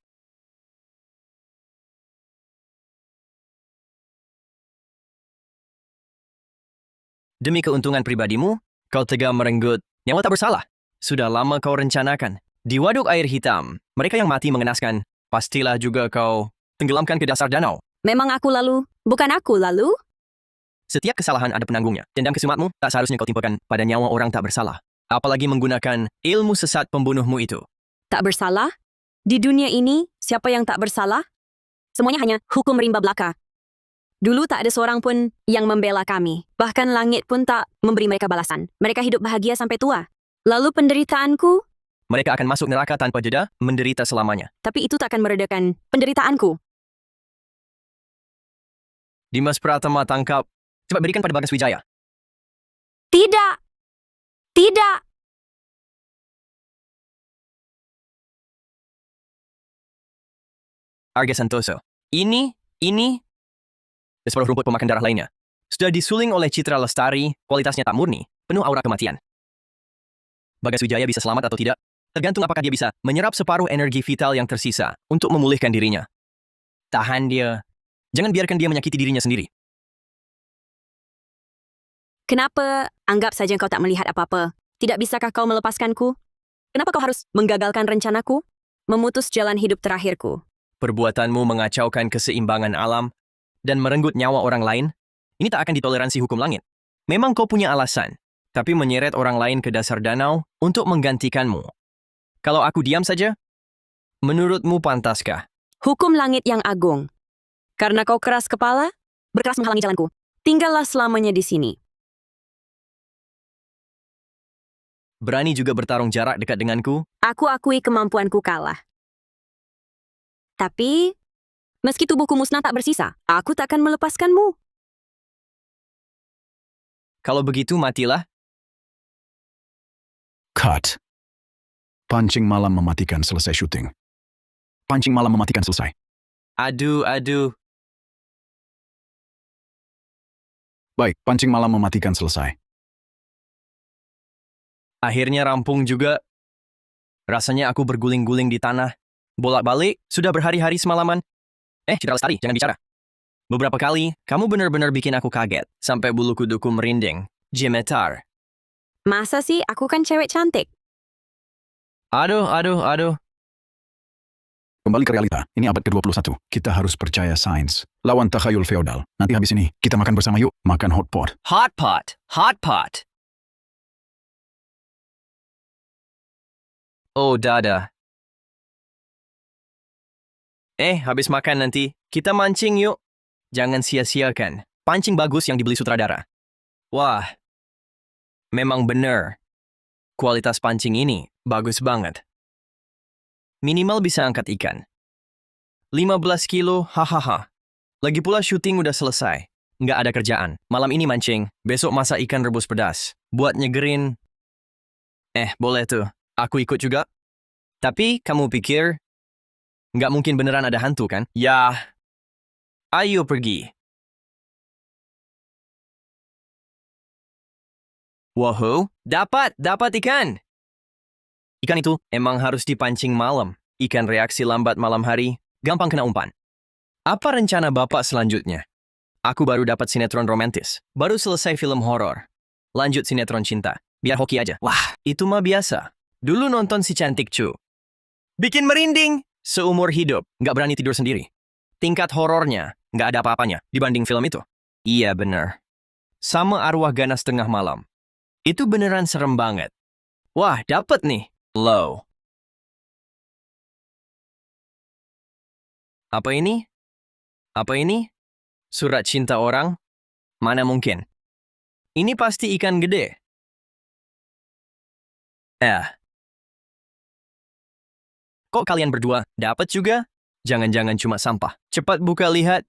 Demi keuntungan pribadimu, kau tega merenggut nyawa tak bersalah. Sudah lama kau rencanakan. Di waduk air hitam, mereka yang mati mengenaskan. Pastilah juga kau tenggelamkan ke dasar danau. Memang aku lalu, bukan aku lalu? Setiap kesalahan ada penanggungnya. Dendam kesumatmu tak seharusnya kau timpakan pada nyawa orang tak bersalah. Apalagi menggunakan ilmu sesat pembunuhmu itu. Tak bersalah? Di dunia ini, siapa yang tak bersalah? Semuanya hanya hukum rimba belaka. Dulu tak ada seorang pun yang membela kami. Bahkan langit pun tak memberi mereka balasan. Mereka hidup bahagia sampai tua. Lalu penderitaanku? Mereka akan masuk neraka tanpa jeda, menderita selamanya. Tapi itu tak akan meredakan penderitaanku. Dimas Pratama tangkap. Cepat berikan pada Bagas Wijaya. Tidak! Tidak! Arga Santoso. Ini dan separuh rumput pemakan darah lainnya. Sudah disuling oleh Citra Lestari, kualitasnya tak murni, penuh aura kematian. Bagas Wijaya bisa selamat atau tidak, tergantung apakah dia bisa menyerap separuh energi vital yang tersisa untuk memulihkan dirinya. Tahan dia. Jangan biarkan dia menyakiti dirinya sendiri. Kenapa anggap saja kau tak melihat apa-apa? Tidak bisakah kau melepaskanku? Kenapa kau harus menggagalkan rencanaku? Memutus jalan hidup terakhirku. Perbuatanmu mengacaukan keseimbangan alam dan merenggut nyawa orang lain, ini tak akan ditoleransi hukum langit. Memang kau punya alasan, tapi menyeret orang lain ke dasar danau untuk menggantikanmu. Kalau aku diam saja, menurutmu pantaskah? Hukum langit yang agung. Karena kau keras kepala, berkeras menghalangi jalanku. Tinggallah selamanya di sini. Berani juga bertarung jarak dekat denganku? Aku akui kemampuanku kalah. Tapi, meski tubuhku musnah tak bersisa, aku takkan melepaskanmu. Kalau begitu, matilah. Cut. Pancing malam mematikan selesai syuting. Pancing malam mematikan selesai. Aduh. Baik, pancing malam mematikan selesai. Akhirnya rampung juga. Rasanya aku berguling-guling di tanah. Bolak-balik, sudah berhari-hari semalaman. Citra Lestari, jangan bicara. Beberapa kali, kamu benar-benar bikin aku kaget. Sampai bulu kuduku merinding. Gemetar. Masa sih, aku kan cewek cantik. Aduh. Kembali ke realita, ini abad ke-21. Kita harus percaya sains. Lawan takhayul feodal. Nanti habis ini, kita makan bersama yuk. Makan hot pot. Hot pot. Oh, dada. Habis makan nanti, kita mancing yuk. Jangan sia-siakan. Pancing bagus yang dibeli sutradara. Wah, memang benar. Kualitas pancing ini bagus banget. Minimal bisa angkat ikan. 15 kilo, hahaha. Lagi pula syuting udah selesai. Nggak ada kerjaan. Malam ini mancing, besok masak ikan rebus pedas. Buat nyegerin. Boleh tuh. Aku ikut juga. Tapi kamu pikir nggak mungkin beneran ada hantu kan? Ya, ayo pergi. Wow, dapat ikan. Ikan itu emang harus dipancing malam. Ikan reaksi lambat malam hari, gampang kena umpan. Apa rencana Bapak selanjutnya? Aku baru dapat sinetron romantis. Baru selesai film horor. Lanjut sinetron cinta. Biar hoki aja. Wah, itu mah biasa. Dulu nonton si cantik cu. Bikin merinding. Seumur hidup, nggak berani tidur sendiri. Tingkat horornya, nggak ada apa-apanya dibanding film itu. Iya bener. Sama arwah ganas tengah malam. Itu beneran serem banget. Wah, dapet nih. Low. Apa ini? Apa ini? Surat cinta orang? Mana mungkin? Ini pasti ikan gede. Kok kalian berdua dapat juga? Jangan-jangan cuma sampah. Cepat buka lihat.